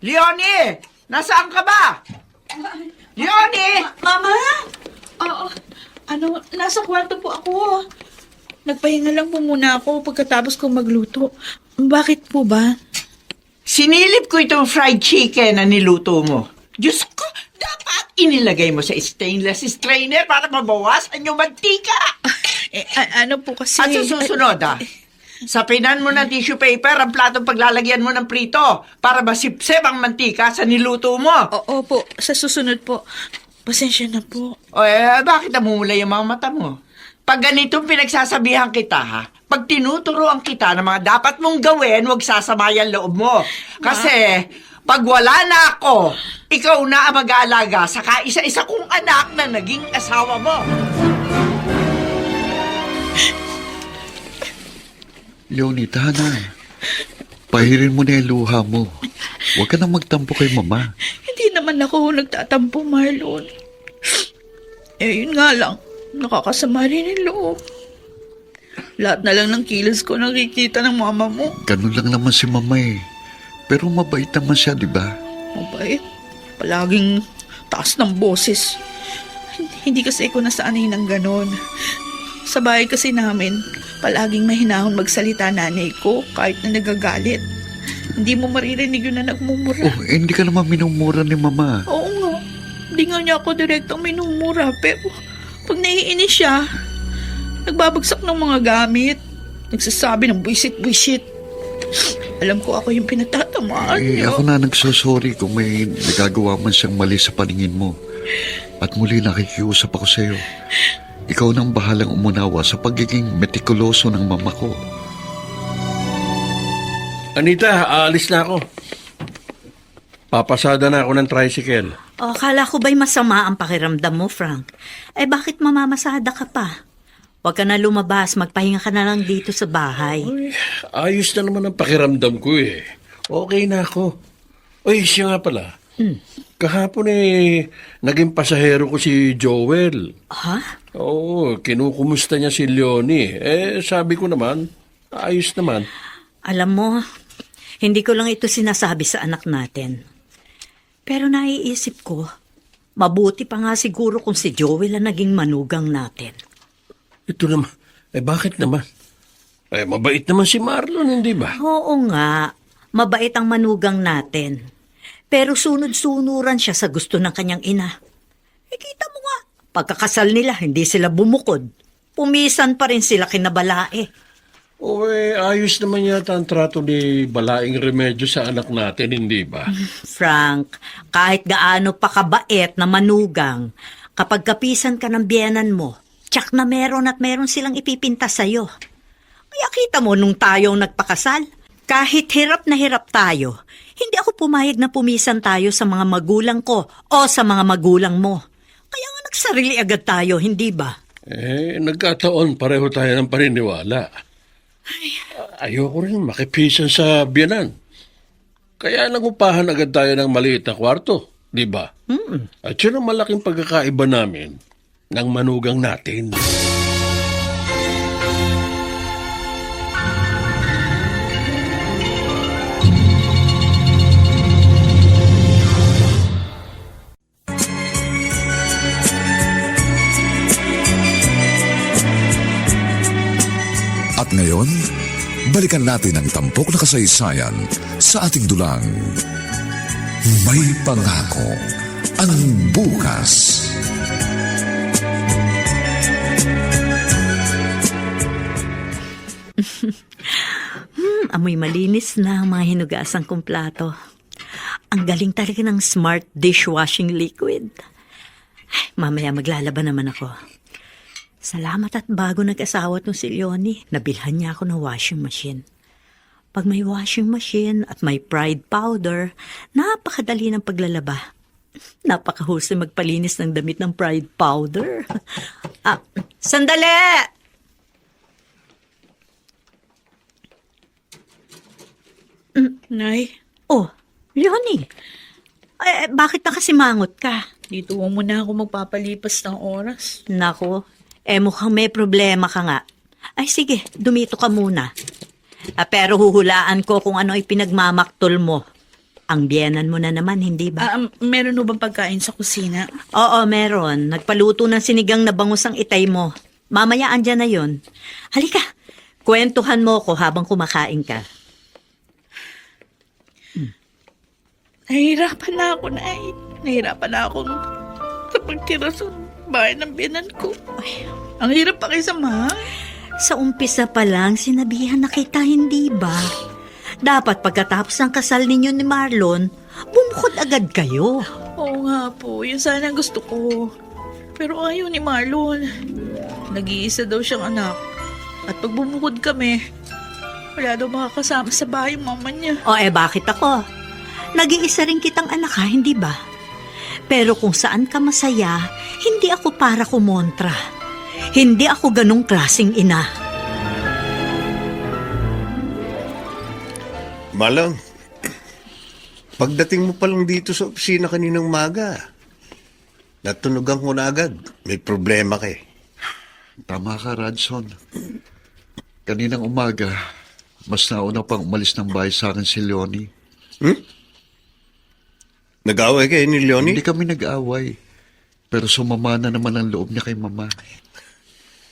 Leonie! Nasaan ka ba? Leonie! Mama? Oo. Nasa kwarto po ako. Nagpahinga lang po muna ako pagkatapos kong magluto. Bakit po ba? Sinilip ko itong fried chicken na niluto mo. Diyos ko, dapat inilagay mo sa stainless strainer para mabawasan yung mantika. Ano po kasi... At sa susunod, sapinan mo ng tissue paper ang platong paglalagyan mo ng prito para masipsip ang mantika sa niluto mo. Oo po, sa susunod po. Pasensya na po. Bakit namumula yung mga mata mo? Pag ganitong pinagsasabihan kita, pag tinuturoan kita ng mga dapat mong gawin, huwag sasamayan loob mo. Kasi, pag wala na ako, ikaw na ang mag-aalaga sa kaisa-isa kong anak na naging asawa mo. Leonie, tahanan. Pahirin mo na yung luha mo. Huwag ka nang magtampo kay mama. Hindi naman ako nagtatampo, Marlon. Yun nga lang. Nakakasama rin yung loob. Lahat na lang ng kilos ko nakikita ng mama mo. Ganun lang naman si mama eh. Pero mabait naman siya, di ba? Mabait. Palaging taas ng boses. Hindi kasi ako nasanay ng ganon. Sa bahay kasi namin, palaging mahinahon magsalita nanay ko kahit na nagagalit. Hindi mo maririnig yun na nagmumura. Hindi ka naman minumura ni mama. Oo nga. Hindi nga niya ako direktang minumura. Pero pag naiinis siya, nagbabagsak ng mga gamit. Nagsasabi ng buisit-buisit. Alam ko ako yung pinatatamaan niyo. Ako na nagsosorry kung may nagagawa man siyang mali sa paningin mo. At muli nakikiusap ako sa'yo. Ikaw nang bahalang umunawa sa pagiging metikuloso ng mama ko. Anita, aalis na ako. Papasada na ako ng tricycle. Akala ko ba'y masama ang pakiramdam mo, Frank? Bakit mamamasada ka pa? Huwag ka na lumabas, magpahinga ka na lang dito sa bahay. Uy, ayos na naman ang pakiramdam ko eh. Okay na ako. Uy, siya nga pala. Kahapon naging pasahero ko si Joel. Ha? Oo, kinukumusta niya si Leonie. Sabi ko naman, ayos naman. Alam mo, hindi ko lang ito sinasabi sa anak natin. Pero naiisip ko, mabuti pa nga siguro kung si Joel ang naging manugang natin. Ito naman, bakit naman? Mabait naman si Marlon, hindi ba? Oo nga, mabait ang manugang natin. Pero sunod-sunuran siya sa gusto ng kanyang ina. Kita mo nga, pagkakasal nila, hindi sila bumukod. Pumisan pa rin sila kinabalae. Ayos naman yata ang trato ni Balaing Remedyo sa anak natin, hindi ba? Frank, kahit gaano pa kabait na manugang, kapag kapisan ka ng biyenan mo, tsak na meron at meron silang ipipinta sa'yo. Kaya kita mo nung tayo nagpakasal, kahit hirap na hirap tayo, hindi ako pumayag na pumisan tayo sa mga magulang ko o sa mga magulang mo. Kaya nga nagsarili agad tayo, hindi ba? Nagkataon pareho tayo ng paniniwala. Ayoko rin makipisan sa biyanan. Kaya nagupahan agad tayo ng maliit na kwarto, di ba? At yun ang malaking pagkakaiba namin ng manugang natin. At ngayon, balikan natin ang tampok na kasaysayan sa ating dulang. May pangako ang bukas. Amoy malinis na ang mga hinugasang kumplato. Ang galing talaga ng smart dishwashing liquid. Mamaya maglalaba naman ako. Salamat at bago nag-asawa tong si Leonie, nabilhan niya ako ng washing machine. Pag may washing machine at may Pride powder, napakadali ng paglalaba. Napakahusay magpalinis ng damit ng Pride powder. Sandali! Nay, Oh, Leonie. Bakit nakasimangot ka? dito mo muna ako magpapalipas ng oras. Nako, mukhang may problema ka nga. Ay sige, dumito ka muna. Pero huhulaan ko kung ano ay pinagmamaktol mo. Ang biyenan mo na naman, hindi ba? Meron ho bang pagkain sa kusina? Oo, meron. Nagpaluto ng sinigang na bangus ang itay mo. Mamaya andyan na yon. Halika, kwentuhan mo ko habang kumakain ka. Nahihirapan na ako, Nay. Nahihirapan na ako sa pagtira sa bahay ng biyanan ko. Ay, ang hirap pakisama. Sa umpisa pa lang, sinabihan na kita, hindi ba? Dapat pagkatapos ng kasal ninyo ni Marlon, bumukod agad kayo. Oo nga po, yun sana ang gusto ko. Pero ayaw ni Marlon. Nag-iisa daw siyang anak. At pag bumukod kami, wala daw makakasama sa bahay yung mama niya. O bakit ako? Nag-iisa rin kitang anak ha, hindi ba? Pero kung saan ka masaya, hindi ako para kumontra. Hindi ako ganong klaseng ina. Malang, pagdating mo pa lang dito sa opisina kaninang maga, natunugan ko na agad. May problema ka eh. Tama ka, Radson. Kaninang umaga, mas nauna pang umalis ng bahay sa akin si Leonie. Nag-away kayo ni Leonie? Hindi kami nag-away. Pero sumama na naman ang loob niya kay Mama.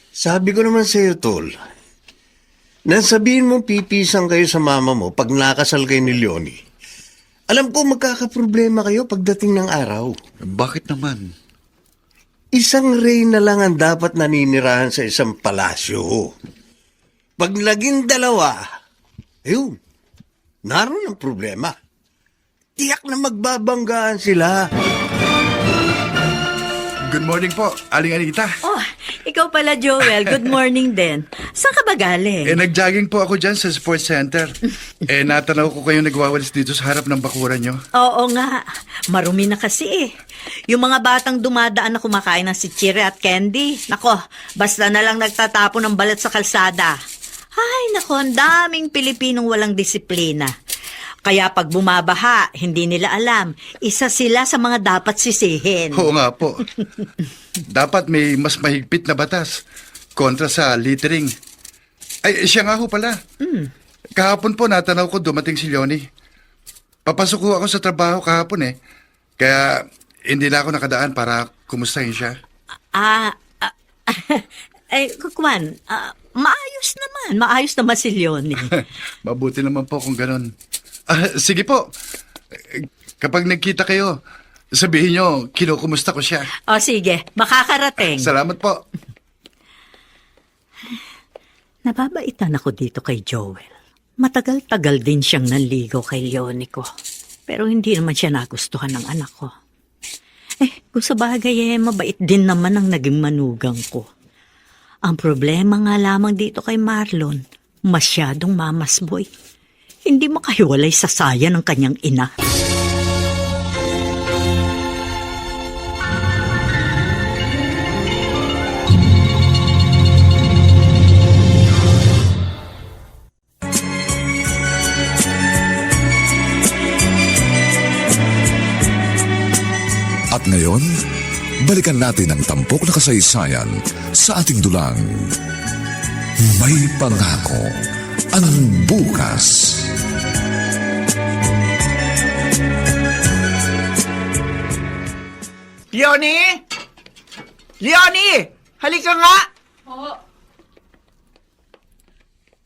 Sabi ko naman sa'yo, Tol. Nasabihin mo pipisang kayo sa mama mo pag nakasal kayo ni Leonie. Alam ko magkakaproblema kayo pagdating ng araw. Bakit naman? Isang reyna lang ang dapat naninirahan sa isang palasyo. Pag naging dalawa, ayun, naroon ang problema. Tiyak na magbabanggaan sila. Good morning po, Aling Anita. Oh, ikaw pala, Joel. Good morning din. Saan ka ba galing? Nag-jogging po ako dyan sa sports center. Natanaw ko kayo nagwawalis dito sa harap ng bakuran nyo. Oo nga. Marumi na kasi eh. Yung mga batang dumadaan na kumakain ng sitsire at candy. Nako, basta na lang nagtatapo ng balat sa kalsada. Ay, nako, ang daming Pilipinong walang disiplina. Kaya pag bumabaha, hindi nila alam. Isa sila sa mga dapat sisihin. Oo nga po. Dapat may mas mahigpit na batas kontra sa littering. Ay, siya nga ho pala. Kahapon po natanaw ko dumating si Leonie. Papasok ko ako sa trabaho kahapon eh. Kaya hindi na ako nakadaan para kumustahin siya. Kukwan, maayos naman. Maayos naman si Leonie. Mabuti naman po kung ganun. Sige po. Kapag nagkita kayo, sabihin nyo, kinukumusta ko siya. O sige, makakarating. Salamat po. Nababaitan ako dito kay Joel. Matagal-tagal din siyang nanligaw kay Leonie ko. Pero hindi naman siya nagustuhan ng anak ko. Kung sa bagay mabait din naman ang naging manugang ko. Ang problema nga lamang dito kay Marlon, masyadong mamas boy. Hindi makahiwalay sa saya ng kanyang ina. At ngayon, balikan natin ang tampok na kasaysayan sa ating dulang. May pangako ang bukas. Leonie! Leonie! Halika nga!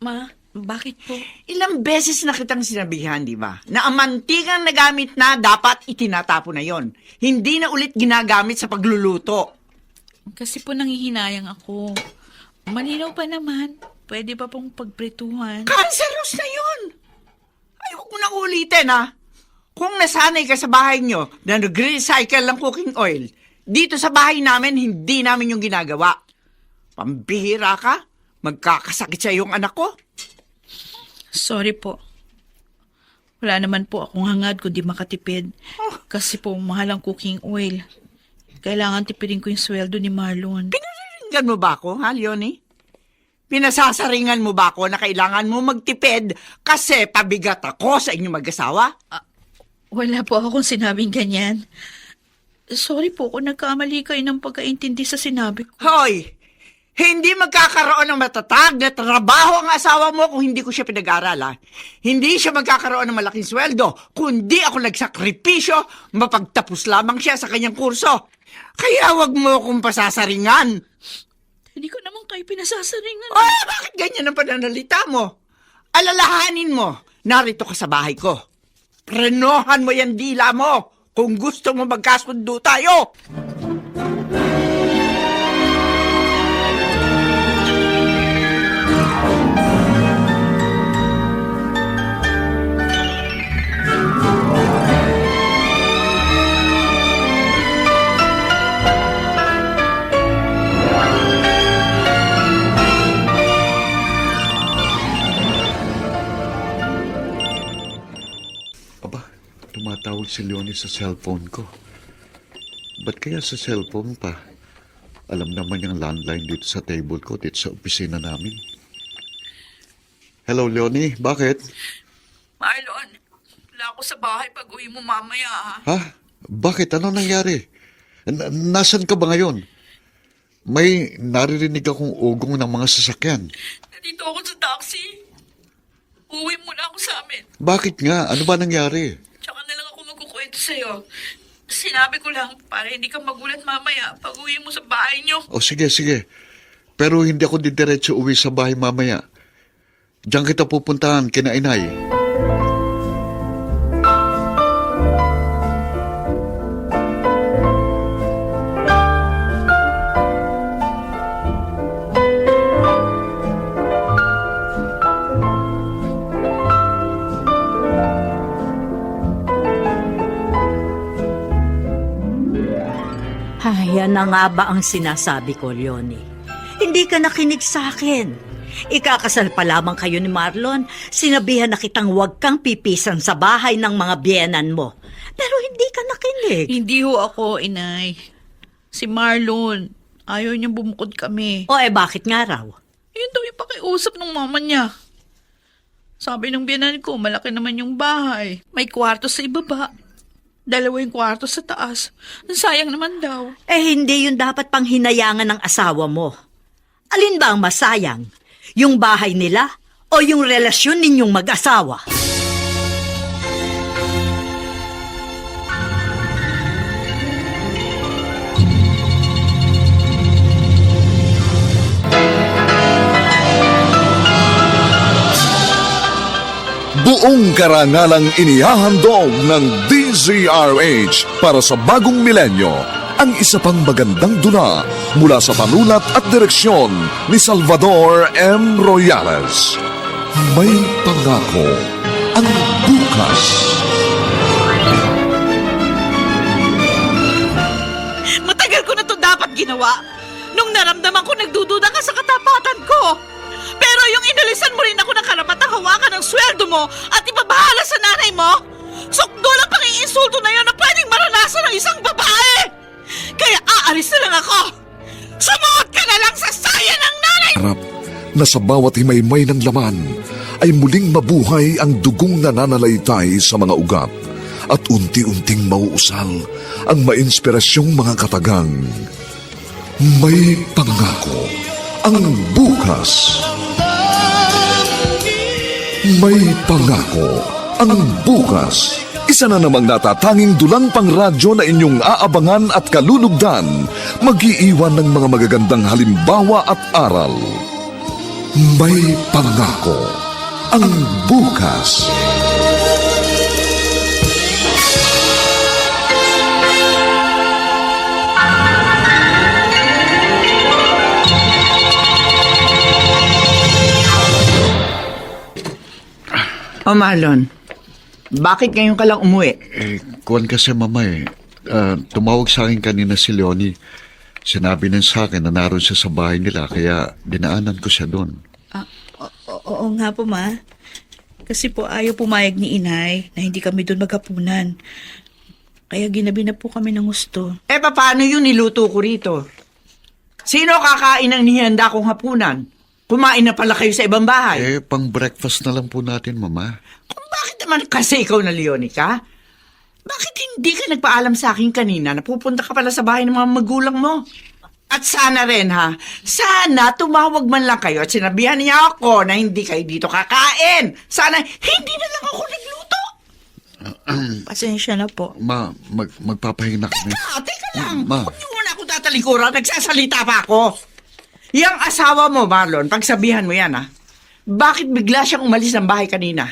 Ma, bakit po? Ilang beses na kitang sinabihan, di ba? Na ang mantikang nagamit na, dapat itinatapo na yon. Hindi na ulit ginagamit sa pagluluto. Kasi po nangihinayang ako. Malinaw pa naman. Pwede pa pong pagprituhan. Cancerous na yun! Ay, huwag mo nang ulitin, ha? Kung nasanay ka sa bahay nyo na nag-recycle ng cooking oil, dito sa bahay namin, hindi namin yung ginagawa. Pambihira ka? Magkakasakit sa iyong anak ko? Sorry po. Wala naman po akong hangad kundi makatipid. Kasi po, mahal ang cooking oil. Kailangan tipidin ko yung sweldo ni Marlon. Pinasaringan mo ba ako, ha, Leonie? Pinasasaringan mo ba ako na kailangan mo magtipid kasi pabigat ako sa inyong mag-asawa? Wala po akong sinabing ganyan. Sorry po kung nagkamali kayo ng pagkaintindi sa sinabi ko. Hoy! Hindi magkakaroon ng matatag na trabaho ang asawa mo kung hindi ko siya pinag-aaralan. Hindi siya magkakaroon ng malaking sweldo, kundi ako nagsakripisyo, mapagtapos lamang siya sa kanyang kurso. Kaya wag mo akong pasasaringan. Hindi ko naman kayo pinasasaringan. Oh, bakit ganyan ang pananalita mo? Alalahanin mo, narito ka sa bahay ko. Prenohan mo yan dila mo kung gusto mo magkasundo tayo. Aba, tumatawag si Leonie sa cellphone ko. Ba't kaya sa cellphone pa? Alam naman yung landline dito sa table ko, dito sa opisina namin. Hello, Leonie. Bakit? Marlon, wala ako sa bahay pag uwi mo mamaya, ha? Ha? Bakit? Ano nangyari? Nasaan ka ba ngayon? May naririnig akong ugong ng mga sasakyan. Nandito ako sa taxi. Uwi muna ako sa amin. Bakit nga? Ano ba nangyari? Tsaka na lang ako magkukwento sa'yo. Sinabi ko lang para hindi ka magulat mamaya pag uwi mo sa bahay niyo. O sige, sige. Pero hindi ako didiretso uwi sa bahay mamaya. Diyan kita pupuntahan, kina inay. Ay, yan na nga ba ang sinasabi ko, Leonie? Hindi ka nakinig sa akin. Ikakasal pa lamang kayo ni Marlon. Sinabihan na kitang huwag kang pipisan sa bahay ng mga biyenan mo. Pero hindi ka nakinig. Hindi ho ako, inay. Si Marlon, ayaw niyang bumukod kami. O bakit nga raw? Yun daw yung pakiusap ng mama niya. Sabi ng biyanan ko, malaki naman yung bahay. May kwarto sa ibaba. 2 yung kwarto sa taas. Sayang naman daw. Hindi yun dapat pang hinayangan ng asawa mo. Alin ba ang masayang? Yung bahay nila o yung relasyon ninyong mag-asawa? Buong karangalang inihahandog ng DZRH para sa bagong milenyo ang isa pang magandang dula mula sa panulat at direksyon ni Salvador M. Royales. May pangako ang bukas. Matagal ko na to dapat ginawa. Nung naramdaman ko nagdududa ka sa katapatan ko. Pero yung inalisan mo rin ako ng karapatang hawakan ng sweldo mo at ipabahala sa nanay mo, sukdo lang pang iinsulto na yun na pwedeng maranasan ng isang babae. Kaya aalis na lang ako. Sumuot ka na lang sa saya ng nanay. Harap na sa bawat himaymay ng laman ay muling mabuhay ang dugong nananalaytay sa mga ugat at unti-unting mauusal ang mainspirasyong mga katagang. May pangako ang bukas. May pangako ang bukas. Isa na namang natatanging dulang pangradyo na inyong aabangan at kalulugdan, mag-iiwan ng mga magagandang halimbawa at aral. May pangako ang bukas. O Marlon, bakit ngayon ka lang umuwi? Kuwan kasi mama tumawag sa akin kanina si Leonie. Sinabi niya sa akin na naroon siya sa bahay nila, kaya dinaanan ko siya doon. Oo nga po, ma. Kasi po ayaw pumayag ni inay na hindi kami doon maghapunan. Kaya ginabi na po kami ng gusto. Paano yun niluto ko rito? Sino kakain ang nihanda kong hapunan? Kumain na pala kayo sa ibang bahay. Pang breakfast na lang po natin, mama. Kung bakit naman kasi ikaw na Leonie ka? Bakit hindi ka nagpaalam sa akin kanina na pupunta ka pala sa bahay ng mga magulang mo? At sana rin ha, sana tumawag man lang kayo at sinabihan niya ako na hindi kayo dito kakain. Sana hindi na lang ako nagluto. Pasensya na po. Ma, magpapahinga na kami. Teka lang. Ma. Huwag niyo muna ako tatalikuran. Nagsasalita pa ako. Yang asawa mo, Marlon, pagsabihan mo yan ha. Bakit bigla siyang umalis ng bahay kanina?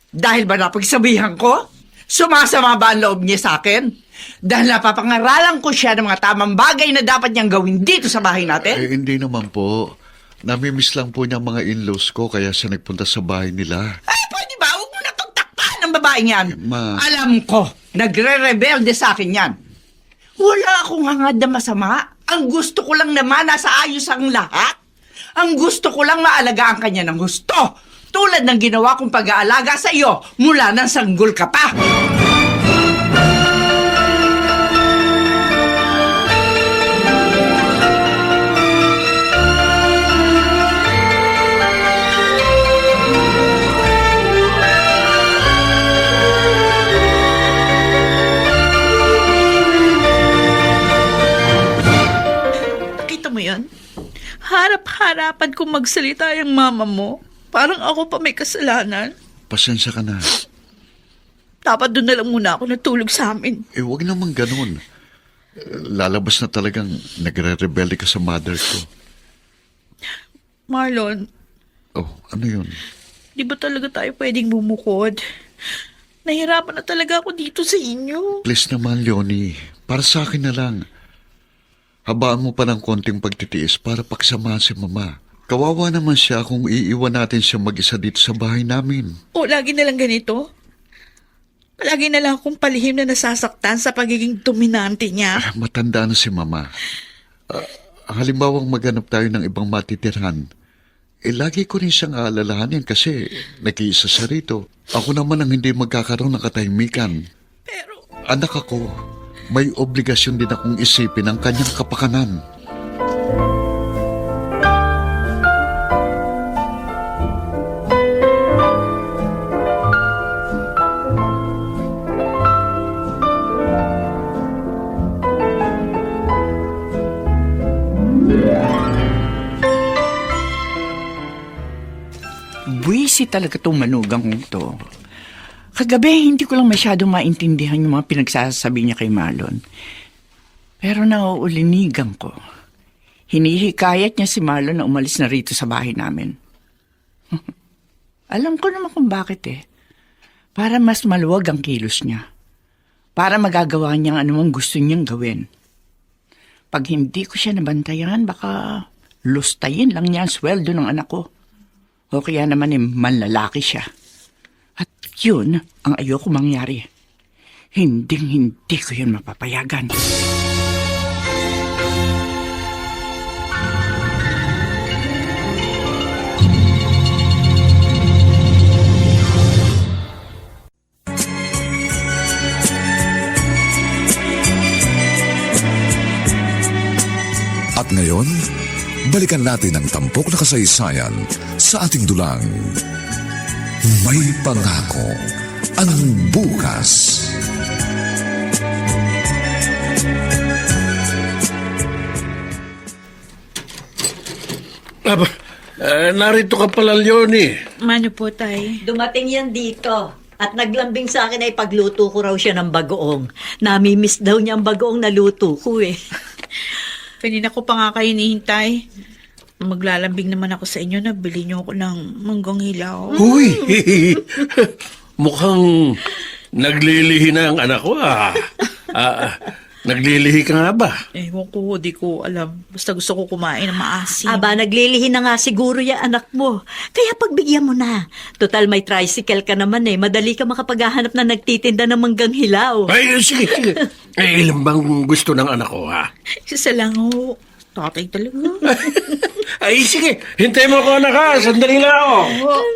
Dahil ba napagsabihan ko? Sumasama ba ang loob niya sa akin? Dahil napapangaralan ko siya ng mga tamang bagay na dapat niyang gawin dito sa bahay natin? Hindi naman po. Namimiss lang po niya mga in-laws ko kaya siya nagpunta sa bahay nila. Ay, pwede ba? Huwag mo na pagtakpan ng babaeng yan. Ma. Alam ko, nagre-rebelde sa akin yan. Wala akong hangad na masama. Ang gusto ko lang naman nasa ayos ang lahat. Ang gusto ko lang maalagaan kanya ng gusto. Tulad ng ginawa kong pag-aalaga sa iyo mula nang sanggol ka pa. Nakita mo yan? Harap-harapan kong magsalita yung mama mo. Parang ako pa may kasalanan. Pasensya ka na. Dapat doon na lang muna ako natulog sa amin. Huwag naman ganun. Lalabas na talagang nagre-rebelde ka sa mother ko. Marlon, Oh, ano yun? di ba talaga tayo pwedeng bumukod? Nahirapan na talaga ako dito sa inyo. Please naman, Leonie. Para sa akin na lang. Habaan mo pa ng konting pagtitiis para paksamahan si Mama. Kawawa naman siya kung iiwan natin siya mag-isa dito sa bahay namin. O, lagi na lang ganito? Palagi na lang akong palihim na nasasaktan sa pagiging dominante niya. Matanda na si Mama. Halimbawang maghanap tayo ng ibang matitirhan. Lagi ko rin siyang aalalahanin kasi nag-iisa siya rito. Ako naman ang hindi magkakaroon ng katahimikan. Pero, Anak ako, may obligasyon din akong isipin ang kanyang kapakanan. Buwisi talaga itong manugang kong to. Kagabi, hindi ko lang masyadong maintindihan yung mga pinagsasabi niya kay Marlon. Pero nauulinigan ko. Hinihikayat niya si Marlon na umalis na rito sa bahay namin. Alam ko naman kung bakit eh. Para mas maluwag ang kilos niya. Para magagawa niyang anumang gusto niyang gawin. Pag hindi ko siya nabantayan, baka lustayin lang niya ang sweldo ng anak ko. O kaya naman manlalaki siya. At yun ang ayoko mangyari. Hinding-hindi ko yun mapapayagan. At ngayon, balikan natin ang tampok na kasaysayan sa ating dulang. May pangako ang bukas. Narito ka pala, Leonie. Mano po, tay? Dumating yan dito. At naglambing sa akin ay pagluto ko raw siya ng bagoong. Namimiss daw niya ang bagoong na luto ko eh. Kanina ko pa nga kayo hinihintay. Maglalambing naman ako sa inyo na bili niyo ako ng manggang hilaw. Huy! Mukhang naglilihi na ang anak ko, naglilihi ka nga ba? Ewan ko, di ko alam. Basta gusto ko kumain ng maasim. Aba, naglilihi na nga siguro ya anak mo. Kaya pagbigyan mo na. Total may tricycle ka naman eh. Madali ka makapaghahanap na nagtitinda ng manggang hilaw. Ay, sige, sige. Ilan bang gusto ng anak ko, ha? Isa lang ho. Tatay talaga. Ay, sige. Hintay mo ko, anak, ha? Sandali lang ako.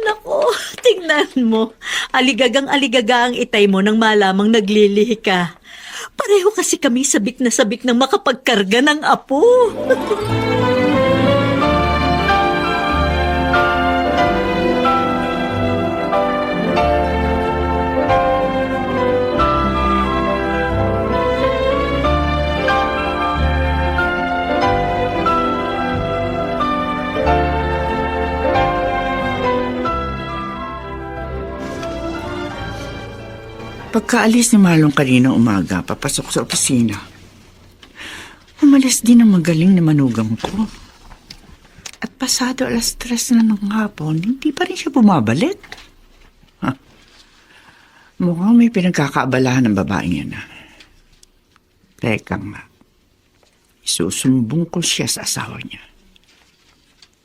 Nako, tingnan mo. Aligagang-aligaga ang itay mo nang malamang naglilihi ka. Pareho kasi kami sabik na sabik ng makapagkarga ng apo. Pagkaalis ni Marlon kanina umaga, papasok sa opisina. Umalis din ang magaling na manugang ko. At pasado 3:00 na ng hapon, hindi pa rin siya bumabalik. Ha? Mukhang may pinagkakaabalahan ng babaeng yan. Teka nga. Isusumbong ko siya sa asawa niya.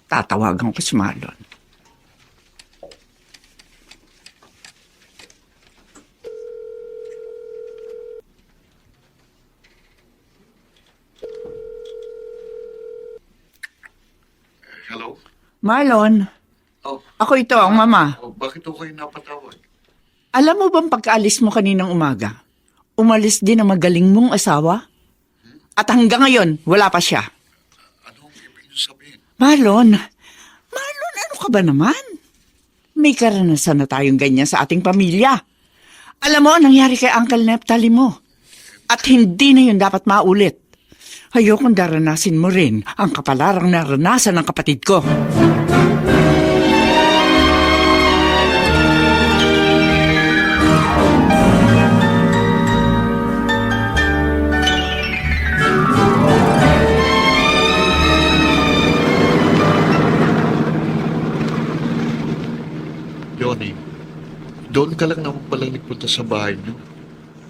Tatawagan ko si Marlon. Hello? Marlon, Oh, ako ito, ang mama. bakit ako kayo napatawag? Alam mo bang pagkaalis mo kaninang umaga, umalis din ang magaling mong asawa? At hanggang ngayon, wala pa siya. Anong ibig niyo sabihin? Marlon, ano ka ba naman? May karanasan na tayong ganyan sa ating pamilya. Alam mo, ang nangyari kay Uncle Neptali mo. At hindi na yun dapat maulit. Ayokong daranasin mo rin ang kapalarang naranasan ng kapatid ko. Johnny, doon ka lang naman pala nagpunta sa bahay niyo.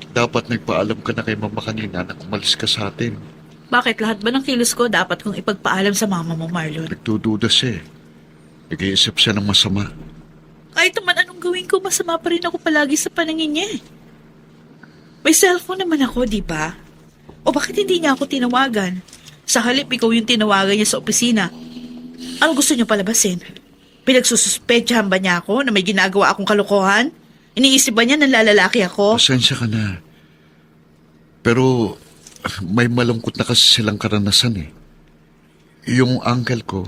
Dapat nagpaalam ka na kay mama kanina na umalis ka sa atin. Bakit lahat ba ng kilos ko dapat kong ipagpaalam sa mama mo, Marlon? Nagdududa siya eh. Nag-iisip siya ng masama. Kahit naman anong gawin ko, masama pa rin ako palagi sa paningin niya. May cellphone naman ako, di ba? O bakit hindi niya ako tinawagan? Sa halip, ikaw yung tinawagan niya sa opisina. Ano gusto niyo palabasin? Pinagsususpetsahan ba niya ako na may ginagawa akong kalokohan? Iniisip ba niya na lalaki ako? Pasensya ka na. Pero may malungkot na kasi silang karanasan eh. Yung uncle ko,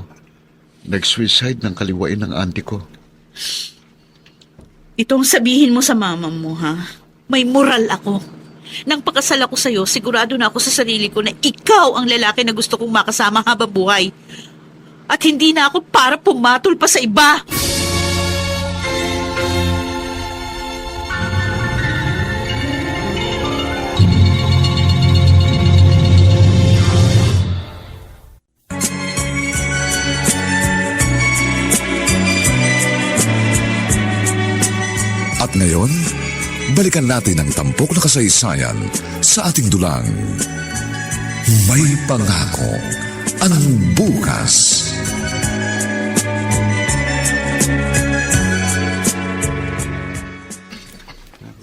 nag-suicide ng kaliwain ng auntie ko. Itong sabihin mo sa mama mo, ha? May moral ako. Nang pagkasal ako sa'yo, sigurado na ako sa sarili ko na ikaw ang lalaki na gusto kong makasama habang buhay. At hindi na ako para pumatol pa sa iba. At ngayon, balikan natin ang tampok na kasaysayan sa ating dulang. May pangako ang bukas.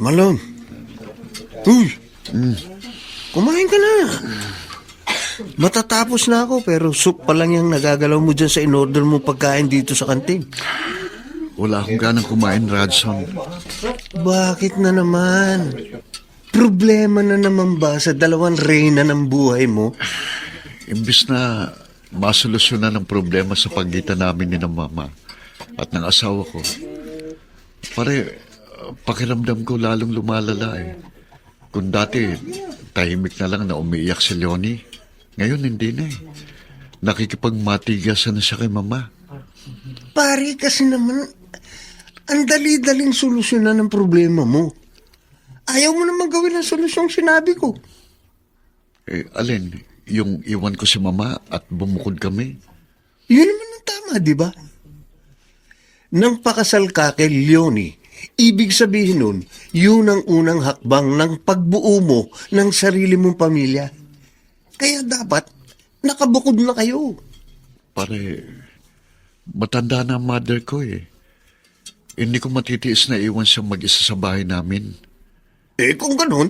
Marlon. Uy! Kumain ka na. Matatapos na ako pero soup pa lang yung nagagalaw mo dyan sa in-order mo pagkain dito sa kantin. Wala akong ganang kumain, Radson. Bakit na naman? Problema na naman ba sa dalawang reyna ng buhay mo? Imbis na masolusyonan ang problema sa pagitan namin ni ng mama at ng asawa ko, pakiramdam ko lalong lumalala eh. Kung dati, tahimik na lang na umiiyak si Leonie, ngayon hindi na eh. Nakikipagmatigasan na siya kay mama. Pare, kasi naman, ang dali-daling solusyonan ng problema mo. Ayaw mo naman gawin ang solusyong sinabi ko. Alin, yung iwan ko si mama at bumukod kami? Yun naman ang tama, di ba? Nang pakasal ka kay Leonie, ibig sabihin nun, yun ang unang hakbang ng pagbuo mo ng sarili mong pamilya. Kaya dapat, nakabukod na kayo. Pare, matanda na ang mother ko eh. Hindi ko matitiis na iwan siyang mag-isa sa bahay namin. Kung ganun,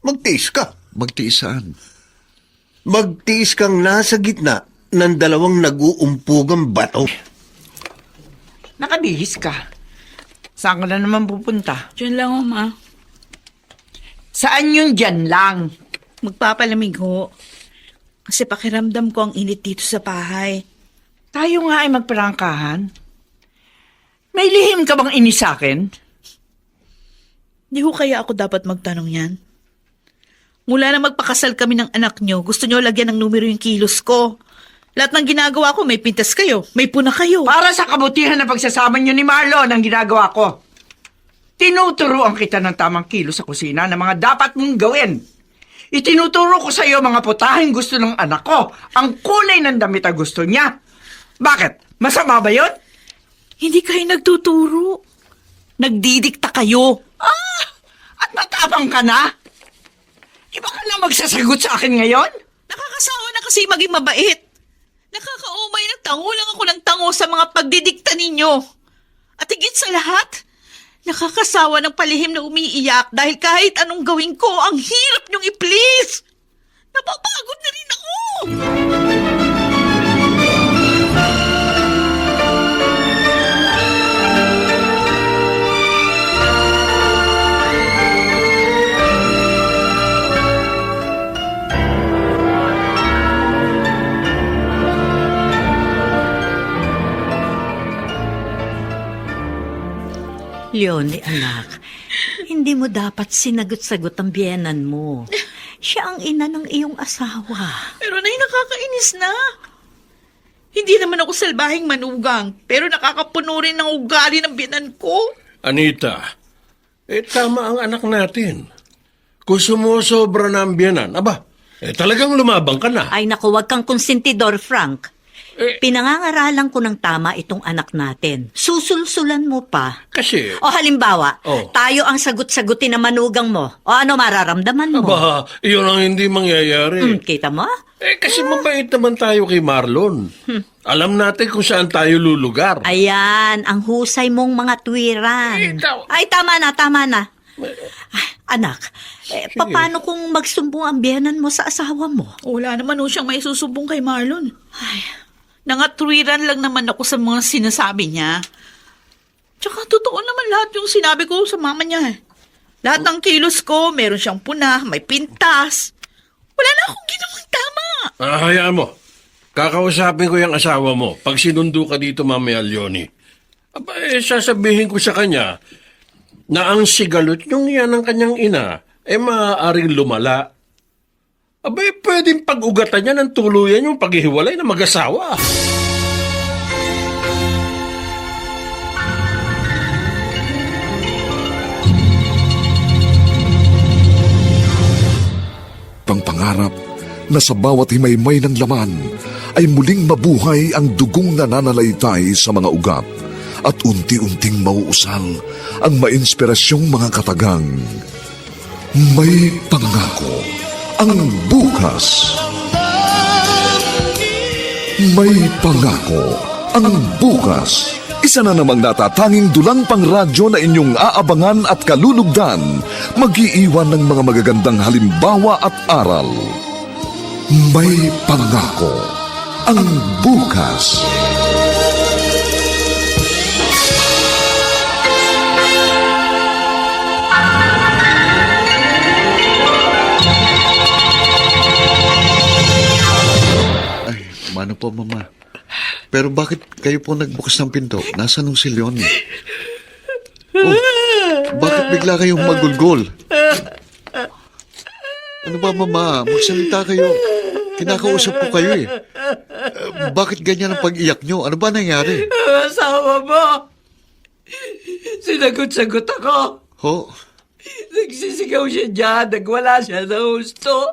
magtiis ka. Magtiisaan. Magtiis kang nasa gitna ng dalawang nag-uumpugang bato. Nakabihis ka. Saan ka na naman pupunta? Diyan lang, Ma. Saan yung dyan lang? Magpapalamig ho. Kasi pakiramdam ko ang init dito sa bahay. Tayo nga ay magparangkahan. May lihim ka bang inis sa akin? Di ho kaya ako dapat magtanong yan? Mula na magpakasal kami ng anak nyo, gusto nyo lagyan ng numero yung kilos ko. Lahat ng ginagawa ko, may pintas kayo, may puna kayo. Para sa kabutihan ng pagsasama niyo ni Marlon ang ginagawa ko. Tinuturoan kita ng tamang kilo sa kusina ng mga dapat mong gawin. Itinuturo ko sa iyo mga putaheng gusto ng anak ko. Ang kulay ng damit na gusto niya. Bakit? Masama ba yun? Hindi kayo nagtuturo. Nagdidikta kayo. At matapang ka na? Di ba ka na magsasagot sa akin ngayon? Nakakasawa na kasi maging mabait. Nakakaumay ng tango lang ako ng tango sa mga pagdidikta ninyo. At higit sa lahat, nakakasawa ng palihim na umiiyak dahil kahit anong gawin ko, ang hirap niyong i-please. Napapagod na rin ako. Leonie, anak, hindi mo dapat sinagot-sagot ang biyenan mo. Siya ang ina ng iyong asawa. Pero nay, nakakainis na. Hindi naman ako salbahing manugang, pero nakakapuno rin ng ugali ng biyanan ko. Anita, tama ang anak natin. Kung sumusobra na ang biyanan, talagang lumabang ka na. Ay naku, wag kang konsentidor, Frank. Eh. Pinangangaralan ko ng tama itong anak natin. Susulsulan mo pa. Kasi, O halimbawa, Oh. tayo ang sagot-sagutin na manugang mo. O ano mararamdaman mo? iyon ang hindi mangyayari. Kita mo? Kasi mabait naman tayo kay Marlon. Alam natin kung saan tayo lulugar. Ayan, ang husay mong mga tuwiran. Ay, tama na. Ay, anak, paano kung magsumbong ang biyanan mo sa asawa mo? Wala naman ho siyang may susubong kay Marlon. Ay, nangatwiran lang naman ako sa mga sinasabi niya. Tsaka totoo naman lahat yung sinabi ko sa mama niya. Lahat ng kilos ko, meron siyang puna, may pintas. Wala na akong ginawang tama. Hayaan mo. Kakausapin ko yung asawa mo. Pag sinundo ka dito mamaya, Leonie. Sasabihin ko sa kanya na ang sigalot yung yan ng kanyang ina maaaring lumala. Pwedeng pag-ugatan niya ng tuluyan yung paghihiwalay ng mag-asawa. Pangpangarap na sa bawat himaymay ng laman ay muling mabuhay ang dugong nananalaytay sa mga ugat at unti-unting mauusal ang mainspirasyong mga katagang. May pangako ang bukas. May pangako ang bukas. Isa na namang natatanging dulang pangradyo na inyong aabangan at kalulugdan, mag-iiwan ng mga magagandang halimbawa at aral. May pangako ang bukas. Ay, mano po, Mama. Pero bakit kayo po nagbukas ng pinto? Nasaan nung si Leonie? Oh, bakit bigla kayong magulgol? Ano ba, Mama? Magsalita kayo. Kinakausap ko kayo eh. Bakit ganyan ang pag-iyak nyo? Ano ba nangyari? Asawa mo! Sinagot-sagot ako. Ho? Nagsisigaw siya dyan. Nagwala siya na husto.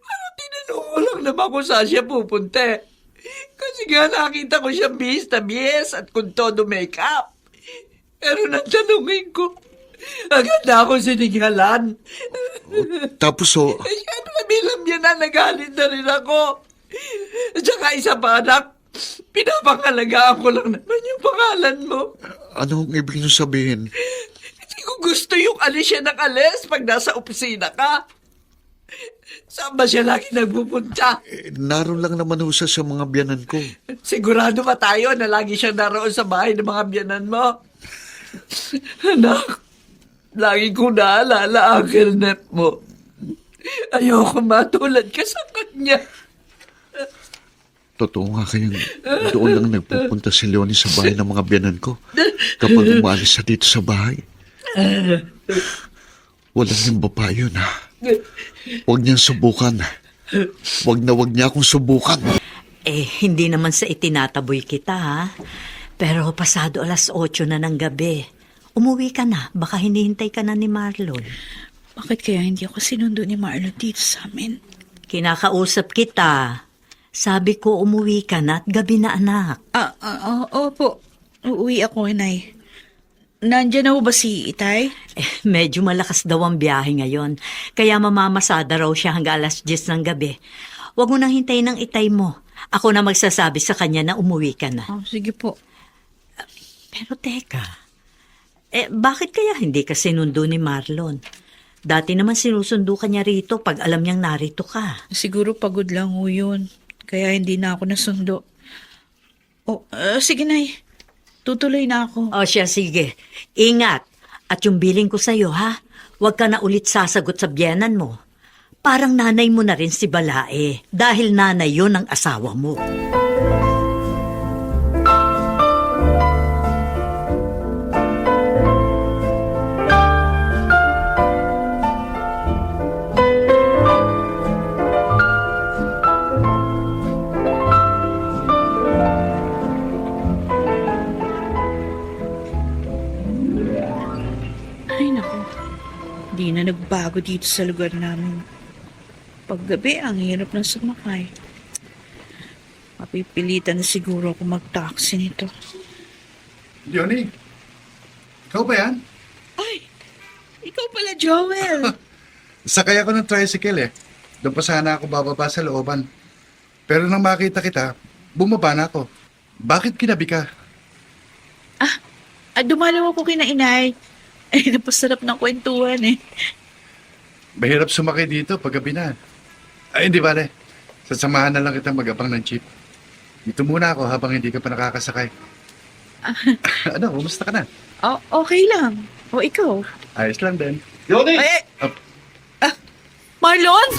Pero tinanong ko lang naman kung saan siya pupunta. Kasi nga nakita ko siya bihis na bihis at kung todo makeup. Pero natanungin ko, agad na ako sinighalan. Tapos Siyempre bilang yan na nagalit na rin ako. At saka isa pa anak, pinapangalagaan ko lang naman yung pangalan mo. anong ibig nyo sabihin? Hindi ko gusto yung alis siya ng alis pag nasa opisina ka. Saan ba siya lagi nagpupunta? Naroon lang naman ho siya sa mga biyanan ko. Sigurado ba tayo na lagi siya naroon sa bahay ng mga biyanan mo? Anak, lagi ko naalala ang kirnet mo. Ayoko matulad ka sa kanya. Totoo nga kayong doon lang nagpupunta si Leonie sa bahay ng mga biyanan ko kapag umalis siya dito sa bahay. Walang yung babae yun, ha? Huwag niyang subukan. Huwag niya akong subukan. Hindi naman sa itinataboy kita, ha? Pero pasado 8:00 na ng gabi. Umuwi ka na. Baka hinihintay ka na ni Marlon. Bakit kaya hindi ako sinundo ni Marlon dito sa amin? Kinakausap kita. Sabi ko umuwi ka na at gabi na, anak. Opo. Uuwi ako, Inay. Nandiyan na ho ba si Itay? Medyo malakas daw ang biyahe ngayon. Kaya mamamasada raw siya hanggang alas 10 ng gabi. Huwag mo nang hintayin ng itay mo. Ako na magsasabi sa kanya na umuwi ka na. Sige po. Pero teka, bakit kaya hindi ka sinundo ni Marlon? Dati naman sinusundo ka niya rito pag alam niyang narito ka. Siguro pagod lang ho yun. Kaya hindi na ako nasundo. Sige, Nay. Tutuloy na ako. O siya, sige. Ingat. At yung billing ko sa'yo, ha? Huwag ka na ulit sasagot sa biyenan mo. Parang nanay mo na rin si Balae. Dahil nanay yun ang asawa mo. Ay, naku. Di na nagbago dito sa lugar namin. Paggabi, ang hirap ng sumakay. Mapipilitan na siguro ako mag-taxi nito. Leonie, ikaw ba yan? Ay, ikaw pala, Joel. Sakay ako ng tricycle eh. Doon pa sana ako bababa sa looban. Pero nang makita kita, bumaba na ako. Bakit kinabi ka? Dumalaw ako kina Inay. Ay, napasarap ng kwentuhan eh. Mahirap sumakay dito pag gabi na. Ay, hindi bale. Sasamahan na lang kita mag-abang ng jeep. Dito muna ako habang hindi ka pa nakakasakay. Ano, kumusta ka na? Okay lang. O ikaw? Ayos lang din. Leonie! Ay, Ah, Marlon?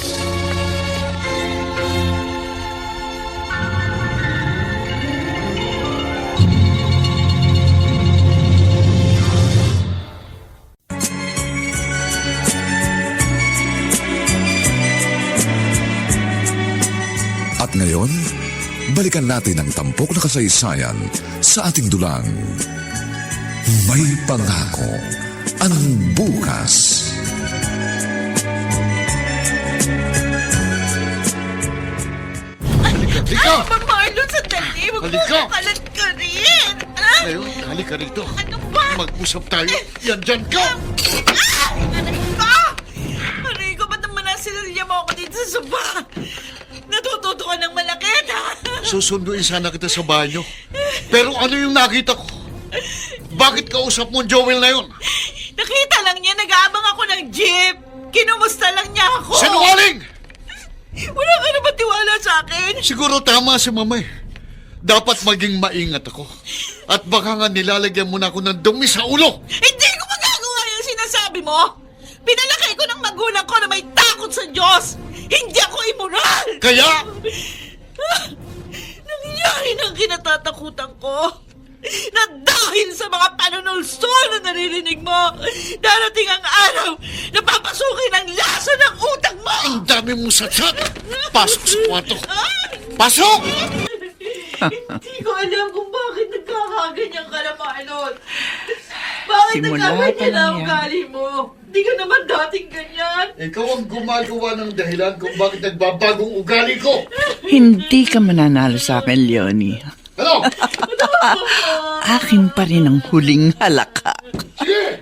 At ngayon, balikan natin ang tampok na kasaysayan sa ating dulang. May pangako ang bukas. Halika! Marlon, sandali. Halika! Magpapakalat ka rin. Ngayon, halika rito. Ano ba? Mag-usap tayo. Yan dyan ka! Aray ka! Aray ko, ba't naman nasinalya mo ako dito sa soba? Natututo ka ng malakit, ha? Susunduin sana kita sa banyo. Pero ano yung nakita ko? Bakit kausap mo ang Joel na yun? Nakita lang niya, nag-aabang ako ng jeep. Kinumusta lang niya ako. Sinungaling! Wala ka na ba tiwala sa akin? Siguro tama si Mama eh. Dapat maging maingat ako. At baka nga nilalagyan mo na ako ng dumi sa ulo. Hindi ko magagawa yung sinasabi mo. Pinalaki ko ng magulang ko na may takot sa Diyos. Hindi ako immoral. Kaya, Nangyari ng kinatatakutan ko. Na dahil sa mga panunulsol na naririnig mo, darating ang araw na papasukin ang lasa ng utak mo! ang dami mong satsat. Pasok sa kwarto. Pasok! Hindi ko alam kung bakit nagkakaganyan ka na, Marlon. Bakit Simula nagkaganyan pa na lang ang yan. ugali mo? Hindi ka naman dating ganyan. Ikaw ang gumagawa ng dahilan kung bakit nagbabagong ugali ko. Hindi ka mananalo sa akin, Leonie. Ano? Akin pa rin ang huling halaka. Sige!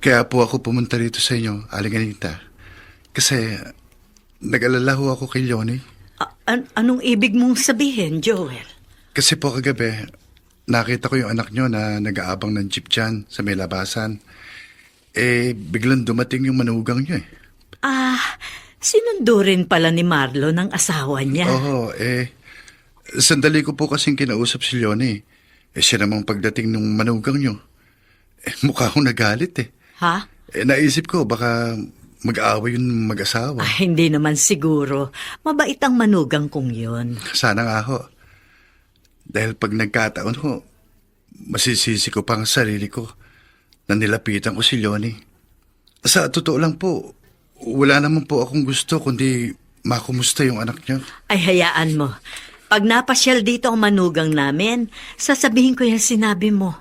Kaya po ako pumunta rito sa inyo, Aling Anita. Kasi nag-alala ho ako kay Leonie. Anong ibig mong sabihin, Joel? Kasi po kagabi, nakita ko yung anak nyo na nag-aabang ng jeep dyan sa may labasan. Biglang dumating yung manugang nyo eh. Sinundo rin pala ni Marlon ang asawa niya. Oo, sandali ko po kasing kinausap si Leonie. Siya namang pagdating ng manugang nyo. Mukha akong nagalit eh. Ha? Naisip ko baka mag-aaway yung mag-asawa. Hindi naman siguro. Mabait ang manugang kong yun. Sana nga ho. Dahil pag nagkataon ho, masisisi ko pang sarili ko. na nilapitan ko si Leonie. Sa totoo lang po, wala naman po akong gusto kundi makumusta yung anak niya. Ay, hayaan mo. Pag napasyal dito ang manugang namin, sasabihin ko yung sinabi mo.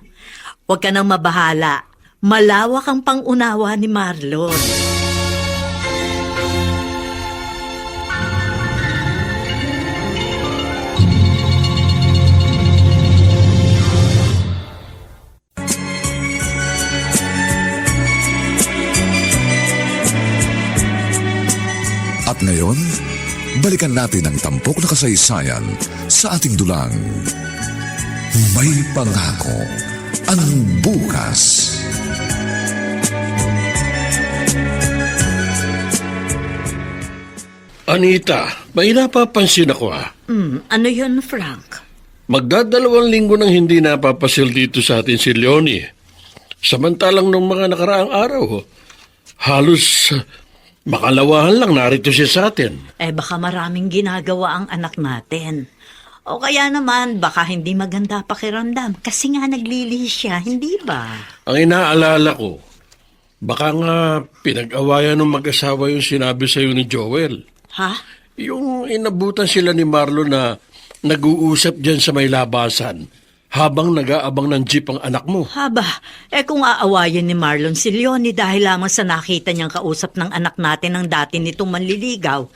Huwag ka nang mabahala. Malawak ang pangunawa ni Marlon. At ngayon, balikan natin ang tampok na kasaysayan sa ating dulang. May pangako ang bukas. Anita, may napapansin ako Ano yun, Frank? Magdadalawang linggo nang hindi napapasil dito sa atin si Leonie. Samantalang nung mga nakaraang araw, halos makalawahan lang narito siya sa atin. Baka maraming ginagawa ang anak natin. O kaya naman, baka hindi maganda pakiramdam kasi nga naglilihis siya, hindi ba? Ang inaalala ko, baka nga pinag-awayan ng mag-asawa yung sinabi sa'yo ni Joel. Ha? Yung inabutan sila ni Marlon na nag-uusap dyan sa may labasan habang nag-aabang ng jeep ang anak mo. Haba, kung aawayin ni Marlon si Leonie dahil lamang sa nakita niyang kausap ng anak natin ng dati nitong manliligaw,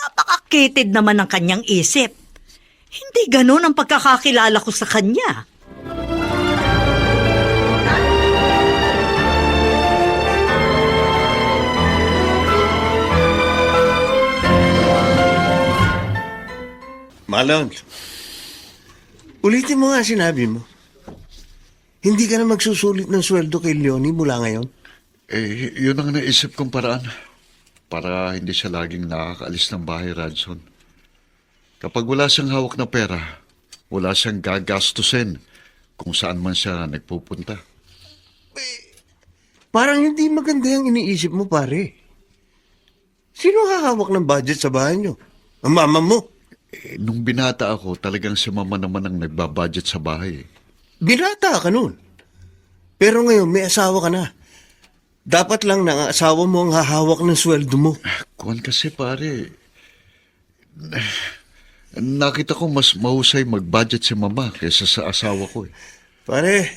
napakakitid naman ang kanyang isip. Hindi ganun ang pagkakakilala ko sa kanya. Marlon, ulitin mo nga sinabi mo. Hindi ka na magsusulit ng sweldo kay Leonie mula ngayon? Yun ang naisip kong paraan. Para hindi siya laging nakakaalis ng bahay, Radson. Kapag wala siyang hawak na pera, wala siyang gagastusin kung saan man siya nagpupunta. Parang hindi maganda yung iniisip mo, pare. Sino hahawak ng budget sa bahay niyo? Ang mama mo? Nung binata ako, talagang si mama naman ang nagbabudget sa bahay. Binata ka nun. Pero ngayon, may asawa ka na. Dapat lang na ang asawa mo ang hahawak ng sweldo mo. Kuwan kasi pare, nakita ko mas mahusay mag-budget si mama kaysa sa asawa ko. Pare,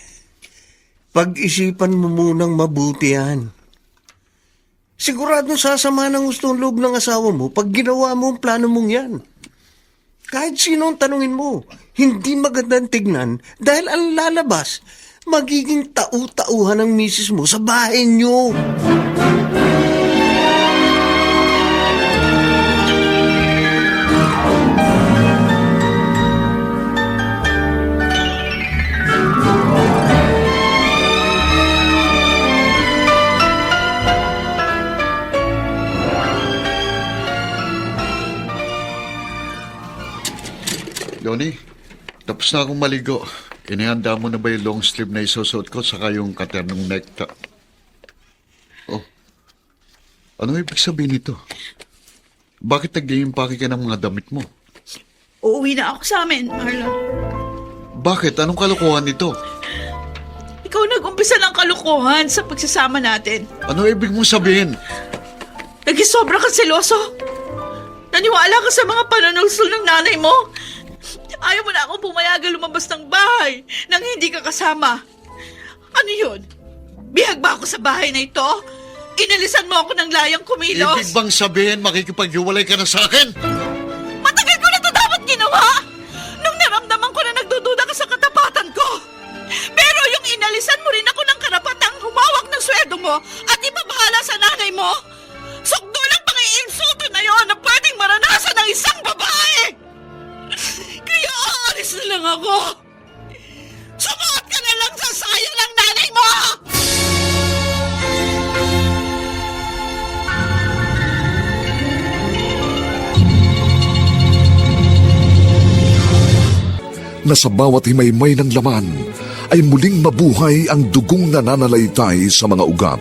pag-isipan mo munang mabuti yan. Sigurado sasama ng gustong loob ng asawa mo pag ginawa mo ang plano mong yan. Kahit sino ang tanungin mo, hindi magandang tignan dahil ang lalabas, magiging tau-tauhan ng misis mo sa bahay niyo. Leonie, tapos na akong maligo. Inihanda mo na ba yung long sleeve na isusuot ko saka yung katernong necktie? Oh, ano ibig sabihin nito? Bakit nag-iimpake ka ng mga damit mo? Uuwi na ako sa amin, Marlon. Bakit? Anong kalokohan nito? Ikaw nag-umpisa ng kalukuhan sa pagsasama natin. Ano ibig mong sabihin? Nag-isobra ka seloso. Naniwala ka sa mga panunulsul ng nanay mo. Ayaw mo na akong pumayagan lumabas ng bahay nang hindi ka kasama. Ano yun? Bihag ba ako sa bahay na ito? Inalisan mo ako ng layang kumilos? Ibig bang sabihin makikipaghiwalay ka na sa akin? Matagal ko na ito dapat ginawa! Nung naramdaman ko na nagdududa ka sa katapatan ko. Pero yung inalisan mo rin ako ng karapatang humawak ng sweldo mo at ipabahala sa nanay mo, sukdo lang pang-iinsulto na yon na pwedeng maranasan ng isang babae! Kaya aalis na lang ako! Sumuot ka na lang sa sayo ng nanay mo! Na sa bawat himaymay ng laman ay muling mabuhay ang dugong nananalaytay sa mga ugat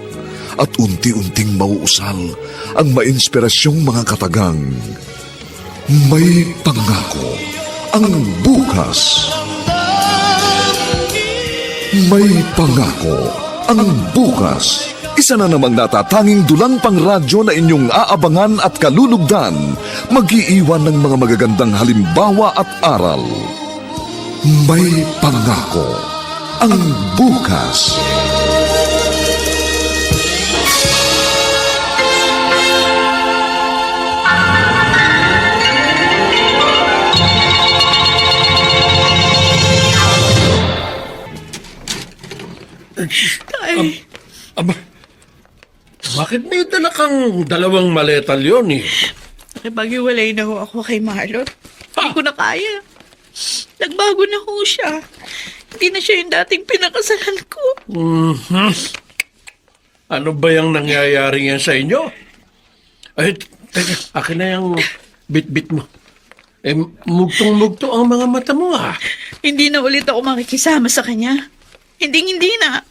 at unti-unting mauusal ang mainspirasyong mga katagang. May pangako ang bukas. May pangako Ang bukas, isa na namang natatanging dulang pang radyo na inyong aabangan at kalulugdan, mag-iiwan ng mga magagandang halimbawa at aral. May pangako ang bukas. Ay, Aba, bakit may dala kang dalawang maleta, Leonie? nakipag-iwalay na ho ako kay Marlon. Hindi ko na kaya. Nagbago na ho siya. Hindi na siya yung dating pinakasalan ko. Mhm. Ano ba yung nangyayari yan sa inyo? Ay, teka, akin na yung bit-bit mo. Eh, mugtong-mugto ang mga mata mo, ha? Hindi na ulit ako makikisama sa kanya. Hindi na.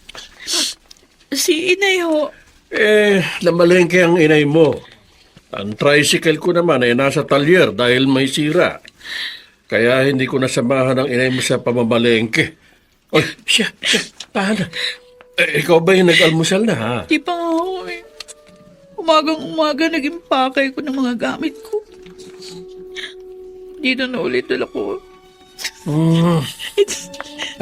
Si Inay ho. Eh, namalengke ang inay mo. Ang tricycle ko naman ay nasa talyer dahil may sira. Kaya hindi ko nasamahan ang inay mo sa pamamalengke. Oy, siya, paano? Eh, ikaw ba yung nag-almusal na, ha? Di pa nga ho eh. Umagang-umaga naging pakay ko ng mga gamit ko. Dito na ulit dala ko. Hmm.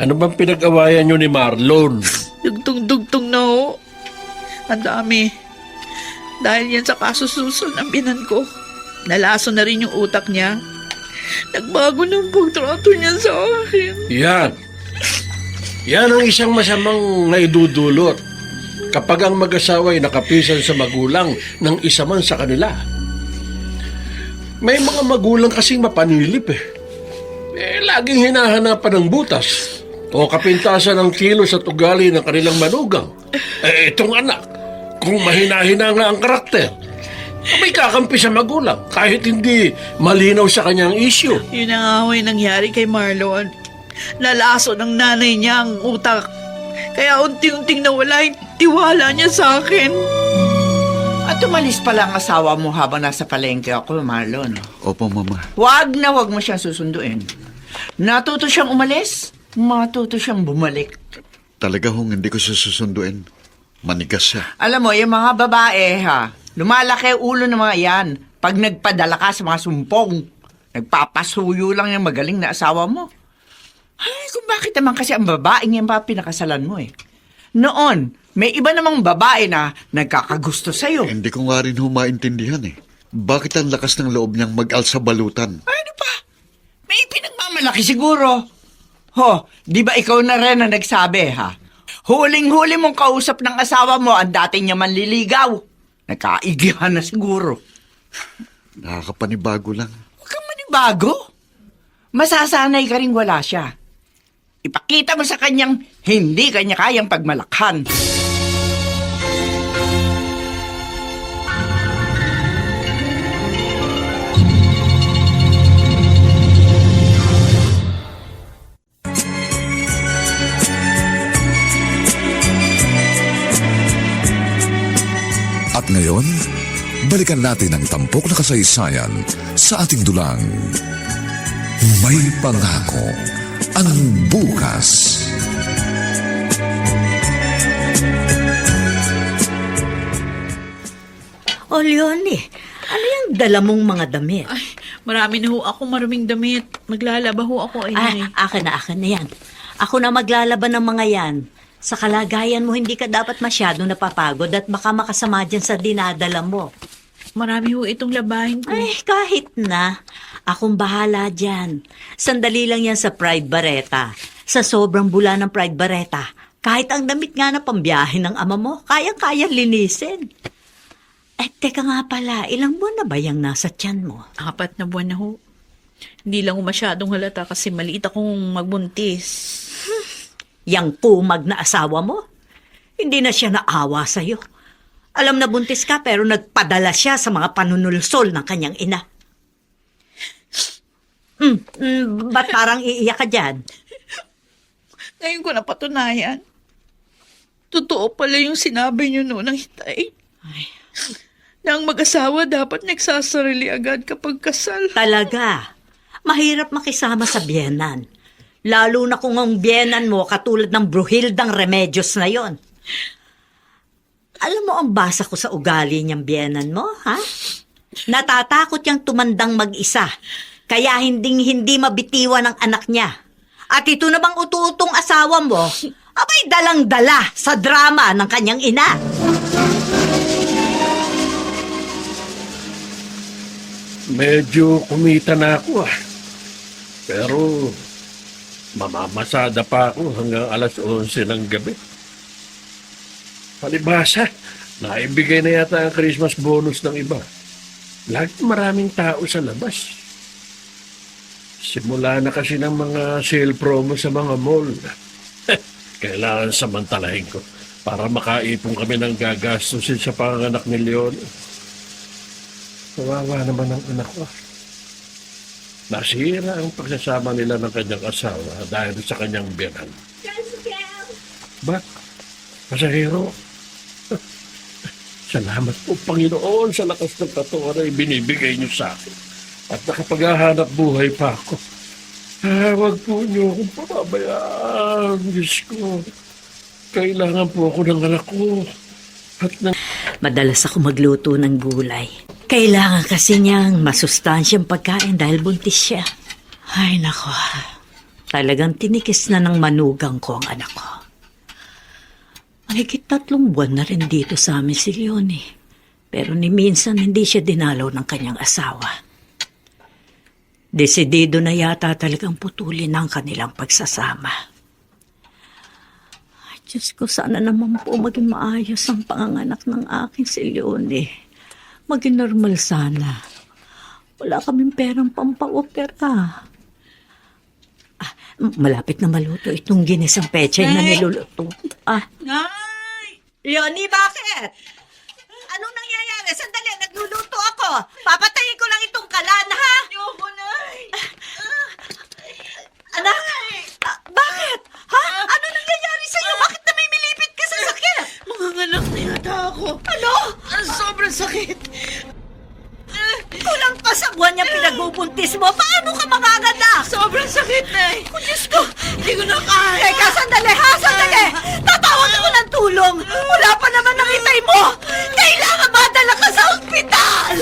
Ano bang pinag-awayan nyo ni Marlon? Dugtong-dugtong na ho. Ang dami. Dahil yan sa kasususun ng binan ko. Nalaso na rin yung utak niya. Nagbago ng pagtrato niya sa akin. Yan. Yan ang isang masamang naidudulot kapag ang mag-asawa ay nakapisan sa magulang ng isa man sa kanila. May mga magulang kasing mapanilip eh. Laging hinahanapan ng butas o kapintasan ng kilos at ugali ng kanilang manugang. Itong anak, kung mahina-hina nga ang karakter, may kakampi sa magulang kahit hindi malinaw sa kanyang isyu. Yun ang nga ho yung nangyari kay Marlon. Nalaso ng nanay niya ang utak. Kaya unti-unting nawala yung tiwala niya sa akin. At umalis pala ang asawa mo habang nasa palengke ako, Marlon. Opo, Mama. Wag mo siyang susunduin. Natuto siyang umalis, matuto siyang bumalik. Talaga hong hindi ko siya susunduin. Manigas siya. Alam mo, yung mga babae, lumalaki ulo ng mga yan. Pag nagpadala ka sa mga sumpong, nagpapasuyo lang yung magaling na asawa mo. Ay, kung bakit naman kasi ang babaeng yan pa pinakasalan mo eh. Noon, may iba namang babae na nagkakagusto sa'yo. Hindi ko nga rin humaintindihan eh. Bakit ang lakas ng loob niyang mag-alsa balutan? Ano pa? May pinagmamalaki siguro. Ho, di ba ikaw na rin ang nagsabi, ha? Huling-huli mong kausap ng asawa mo ang dati niya manliligaw. Nagkaigihan na siguro. Nakakapanibago lang. Huwag kang manibago. Masasanay ka rin wala siya. Ipakita mo sa kanyang hindi kanya kayang pagmalakhan. At ngayon, balikan natin ang tampok na kasaysayan sa ating dulang. May pangako ang bukas. O, Leonie, ano yung dala mong mga damit? Ay, marami na ho ako maruming damit. Maglalaba ho ako, Inay. Akin na yan. Ako na maglalaban ng mga yan. Sa kalagayan mo, hindi ka dapat masyadong napapagod at baka makasama dyan sa dinadala mo. Marami ho itong labahin ko. Ay, kahit na. Akong bahala dyan. Sandali lang yan sa Pride Barreta. Sa sobrang bula ng Pride Barreta, kahit ang damit nga na pambiyahe ng ama mo, kayang-kayang linisin. Eh, teka nga pala, ilang buwan na ba yung nasa tiyan mo? 4 na buwan na ho. Hindi lang ho masyadong halata kasi maliit akong magbuntis. Yang kumag na asawa mo? Hindi na siya naawa sa'yo. Alam na buntis ka pero nagpadala siya sa mga panunulsol ng kanyang ina. Ba't parang iiyak ka dyan? Ngayon ko napatunayan. Totoo pala yung sinabi niyo noon ng hitay. Na ang mag-asawa dapat nagsasarili agad kapag kasal. Talaga. Mahirap makisama sa biyenan. Lalo na kung ang biyenan mo katulad ng Bruhildang Remedios na yon. Alam mo ang basa ko sa ugali niyang biyenan mo, ha? Natatakot niyang tumandang mag-isa, kaya hindi mabitiwan ng anak niya. At ito namang utu-utong asawa mo, abay dalang-dala sa drama ng kanyang ina. Medyo kumita na ako Pero mamamasada pa ako hanggang alas 11 ng gabi. Palibhasa, naibigay na yata ang Christmas bonus ng iba. Lagi maraming tao sa labas. Simula na kasi ng mga sale promo sa mga mall. Kailangan samantalahin ko para makaipon kami ng gagastusin sa panganak ni Leon. Kawawa naman ang anak ko. Nasira ang pagsasama nila ng kanyang asawa dahil sa kanyang biyanan. Ba? Pasahero? Salamat po, Panginoon, sa lakas ng katawan na ibinibigay niyo sa akin. At nakapaghahanap buhay pa ako. Huwag po niyo akong pababayaan, Diyos ko. Kailangan po ako ng anak ko. At ng... Madalas ako magluto ng gulay. Kailangan kasi niyang masustansyang pagkain dahil buntis siya. Ay, nako. Talagang tinikis na ng manugang ko ang anak ko. Mahigit 3 buwan na rin dito sa amin si Leonie. Pero ni minsan hindi siya dinalaw ng kanyang asawa. Desidido na yata talagang putulin ang kanilang pagsasama. Ay, Diyos ko, sana naman po maging maayos ang panganganak ng aking si Leonie. Maging normal sana. Wala kaming perang pampaopera. Malapit na maluto itong ginisang pechay na niluluto. Nay! Leonie, bakit? Anong nangyayari? Sandali, nagluluto ako. Papatayin ko lang itong kalan, ha? Ayoko, Nay! Anak, bakit? Ha? Ano nangyayari sa'yo? Bakit namimilipit ka sa sakit? Manganganak na yata ako. Ano? Sobrang sakit. Kulang pa sa buwan niya pinagbubuntis mo. Paano ka manganganak? Sobrang sakit, Nay. Diyos ko, hindi ko na kaya. Teka, sandali, ha? Sandali! Tatawag ako ng tulong! Wala pa naman nakitay mo! Kailangan madala ka sa ospital!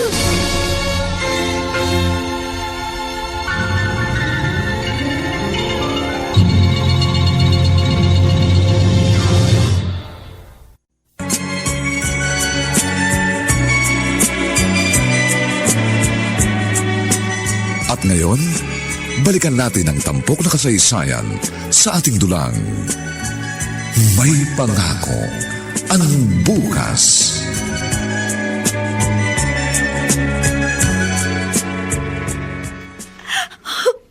At ngayon, balikan natin ang tampok na kasaysayan sa ating dulang. May pangako ang bukas.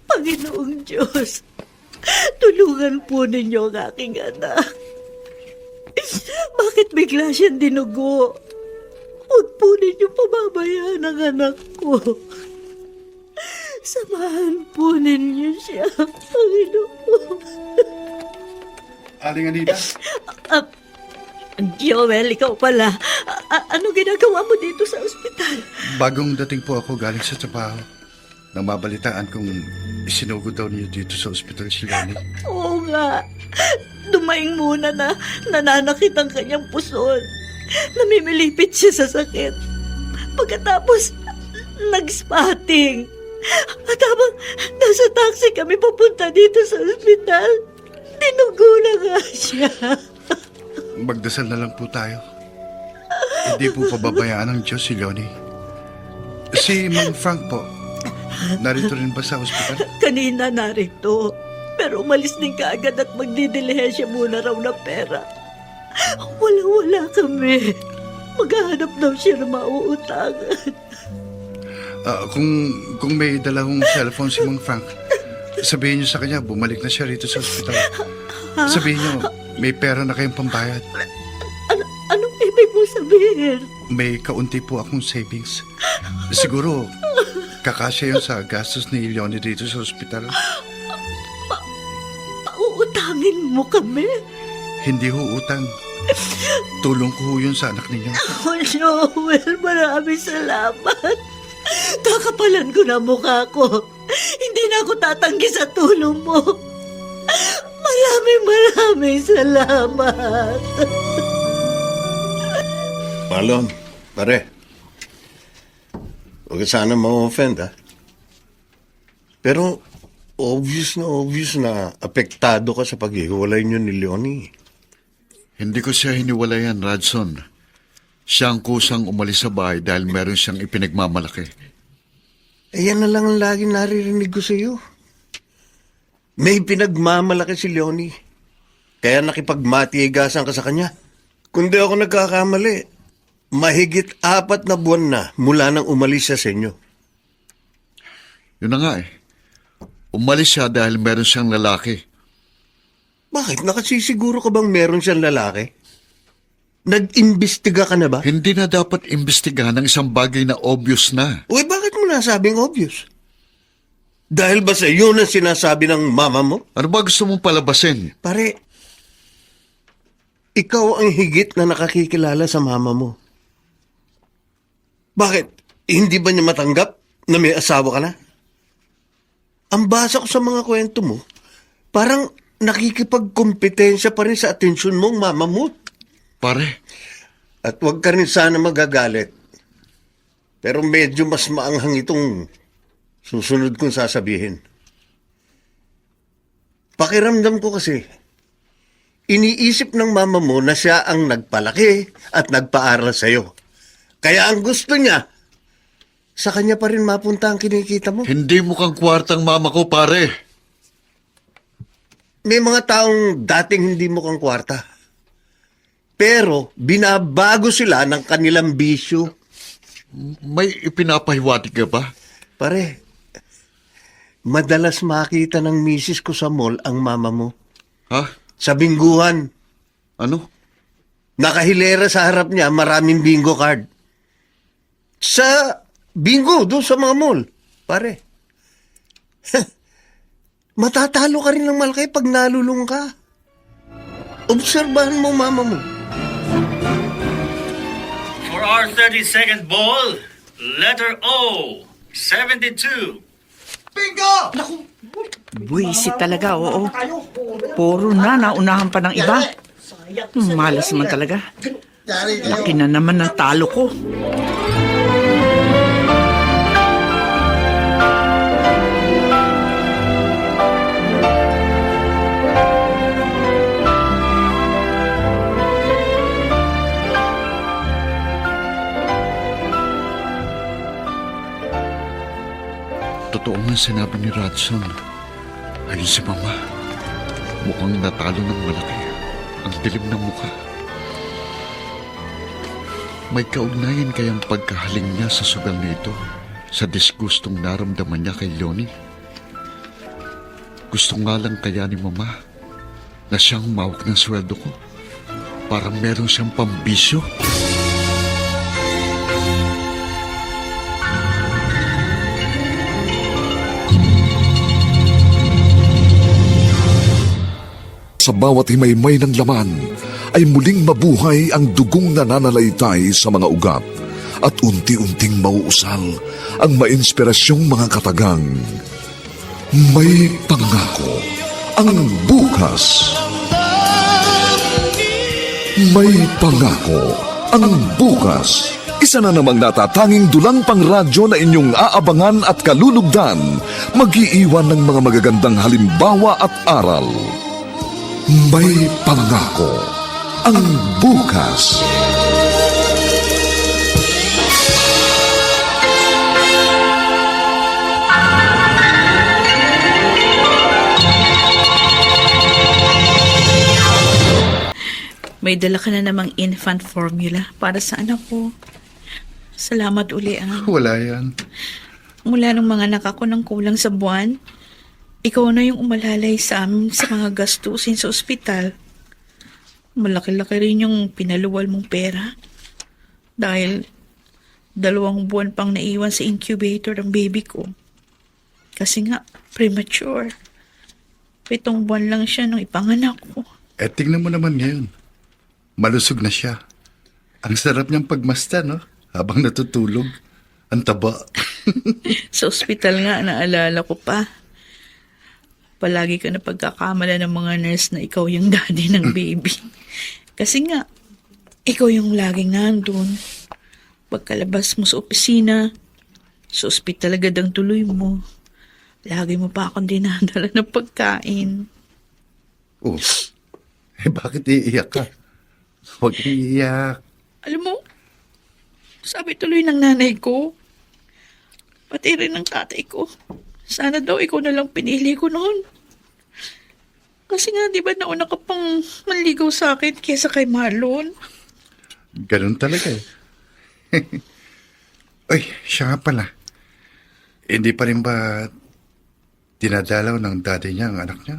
Panginoong Diyos, tulungan po ninyo ang aking anak. Bakit bigla siyang dinugo? Huwag po ninyo pababayaan ang anak ko. Samahan po ninyo siya, Panginoon. Aling Anita, Joel, ikaw pala. Ano ginagawa mo dito sa ospital? bagong dating po ako galing sa trabaho. Nang mabalitaan kong isinugod daw niyo dito sa ospital si Leonie. Oo nga. Dumaing muna na nananakit ang kanyang puson. Namimilipit siya sa sakit. Pagkatapos, nag-spotting. At habang nasa taxi kami papunta dito sa ospital, dinugo na nga siya. Magdasal na lang po tayo. Hindi po pababayaan ng Diyos si Leonie. Si Mang Frank po, narito rin ba sa ospital? Kanina narito. Pero umalis din kaagad at magdidilihensya muna raw ng pera. Wala kami. Maghahanap daw siya na mauutangan. Kung may dalawang cellphone si Mang Frank, sabihin niyo sa kanya, bumalik na siya rito sa ospital. Sabihin niyo, may pera na kayong pambayad. Anong ibig mo sabihin? May kaunti po akong savings. Siguro, kakasya yun sa gastos ni Leonie dito sa ospital. Pauutangin mo kami? Hindi ho utang. Tulong ko ho yun sa anak ninyo. Oh, Joel, maraming salamat. Kakapalan ko na mukha ko. Hindi na ako tatanggi sa tulong mo. Maraming salamat. Marlon, pare. Huwag ka sana ma-offend, ha? Pero, obvious na apektado ka sa paghihiwalay niyo ni Leonie. Hindi ko siya hiniwalayan, Radson. Siya ang kusang umalis sa bahay dahil meron siyang ipinagmamalaki. Yan na lang ang lagi naririnig ko sa iyo. May pinagmamalaki si Leonie. Kaya nakipagmatigasan ka sa kanya. Kundi ako nagkakamali, mahigit 4 na buwan na mula nang umalis siya sa inyo. Yun na nga eh. Umalis siya dahil meron siyang lalaki. Bakit? Nakasisiguro ka bang meron siyang lalaki? Nag-imbestiga ka na ba? Hindi na dapat imbestigahan ng isang bagay na obvious na. Uy, bakit mo nasabing obvious? Dahil ba sa iyo na sinasabi ng mama mo? Ano ba gusto mong palabasin? Pare, ikaw ang higit na nakakikilala sa mama mo. Bakit? Hindi ba niya matanggap na may asawa ka na? Ang basa ko sa mga kwento mo, parang nakikipagkompetensya pa rin sa atensyon mong mama mo. Pare, At huwag ka rin sana magagalit. Pero medyo mas maanghang itong susunod kong sasabihin. Pakiramdam ko kasi, iniisip ng mama mo na siya ang nagpalaki at nagpaaral sa'yo. Kaya ang gusto niya, sa kanya pa rin mapunta ang kinikita mo. hindi mukhang kwartang mama ko, pare. May mga taong dating hindi mo kang kwarta. Pero binabago sila ng kanilang bisyo. May ipinapahiwatig ka ba? Pare, madalas makita ng misis ko sa mall ang mama mo. Ha? Sa bingguhan. Ano? Nakahilera sa harap niya, maraming bingo card. Sa bingo, doon sa mga mall. Pare, matatalo ka rin ng malaki pag nalulung ka. Obserbahan mo mama mo. For our 32nd ball, letter O, 72. Buwisit talaga, oo. Puro na, naunahan pa ng iba. Malas naman talaga. Laki na naman ng talo ko. Totoo nga sinabi ni Radson. Ayun si Mama. Mukhang natalo ng malaki. Ang dilim ng mukha. May kaugnayan kayang pagkahaling niya sa sugal nito sa disgustong naramdaman niya kay Leonie. Gusto nga lang kaya ni Mama na siyang mawak ng sweldo ko para meron siyang pambisyo. Sa bawat himaymay ng laman ay muling mabuhay ang dugong nananalaytay sa mga ugat at unti-unting mauusal ang mainspirasyong mga katagang. May pangako ang bukas. May pangako ang bukas. Isa na namang natatanging dulang pang radyo na inyong aabangan at kalulugdan, mag-iiwan ng mga magagandang halimbawa at aral. May pangako ang bukas. May dala ka na namang infant formula para sa anak ko. Salamat uli, ah. Wala yan. Mula nung mga anak ako ng kulang sa buwan, ikaw na yung umalalay sa amin sa mga gastusin sa ospital. Malaki-laki rin yung pinaluwal mong pera. Dahil 2 buwan pang naiwan sa incubator ang baby ko. Kasi nga, premature. 7 buwan lang siya nung ipanganak ko. Eh, tingnan mo naman ngayon. Malusog na siya. Ang sarap niyang pagmasta, no? Habang natutulog. Ang taba. Sa ospital nga, naalala ko pa. Palagi ka na pagkakamala ng mga nurse na ikaw yung daddy ng baby. Kasi nga, Ikaw yung laging nandun. Pagkalabas mo sa opisina, sa ospital agad ang tuloy mo. Lagi mo pa akong dinadala ng pagkain. Oh, bakit iiyak ka? Huwag kang iiyak. Alam mo, sabi tuloy ng nanay ko, pati rin ng tatay ko, sana daw ikaw na lang pinili ko noon. Kasi nga, di ba nauna ka pang manligaw sa akin kesa kay Marlon? Ganun talaga eh. Uy, siya nga pala. Hindi pa rin ba dinadalaw ng daddy niya ang anak niya?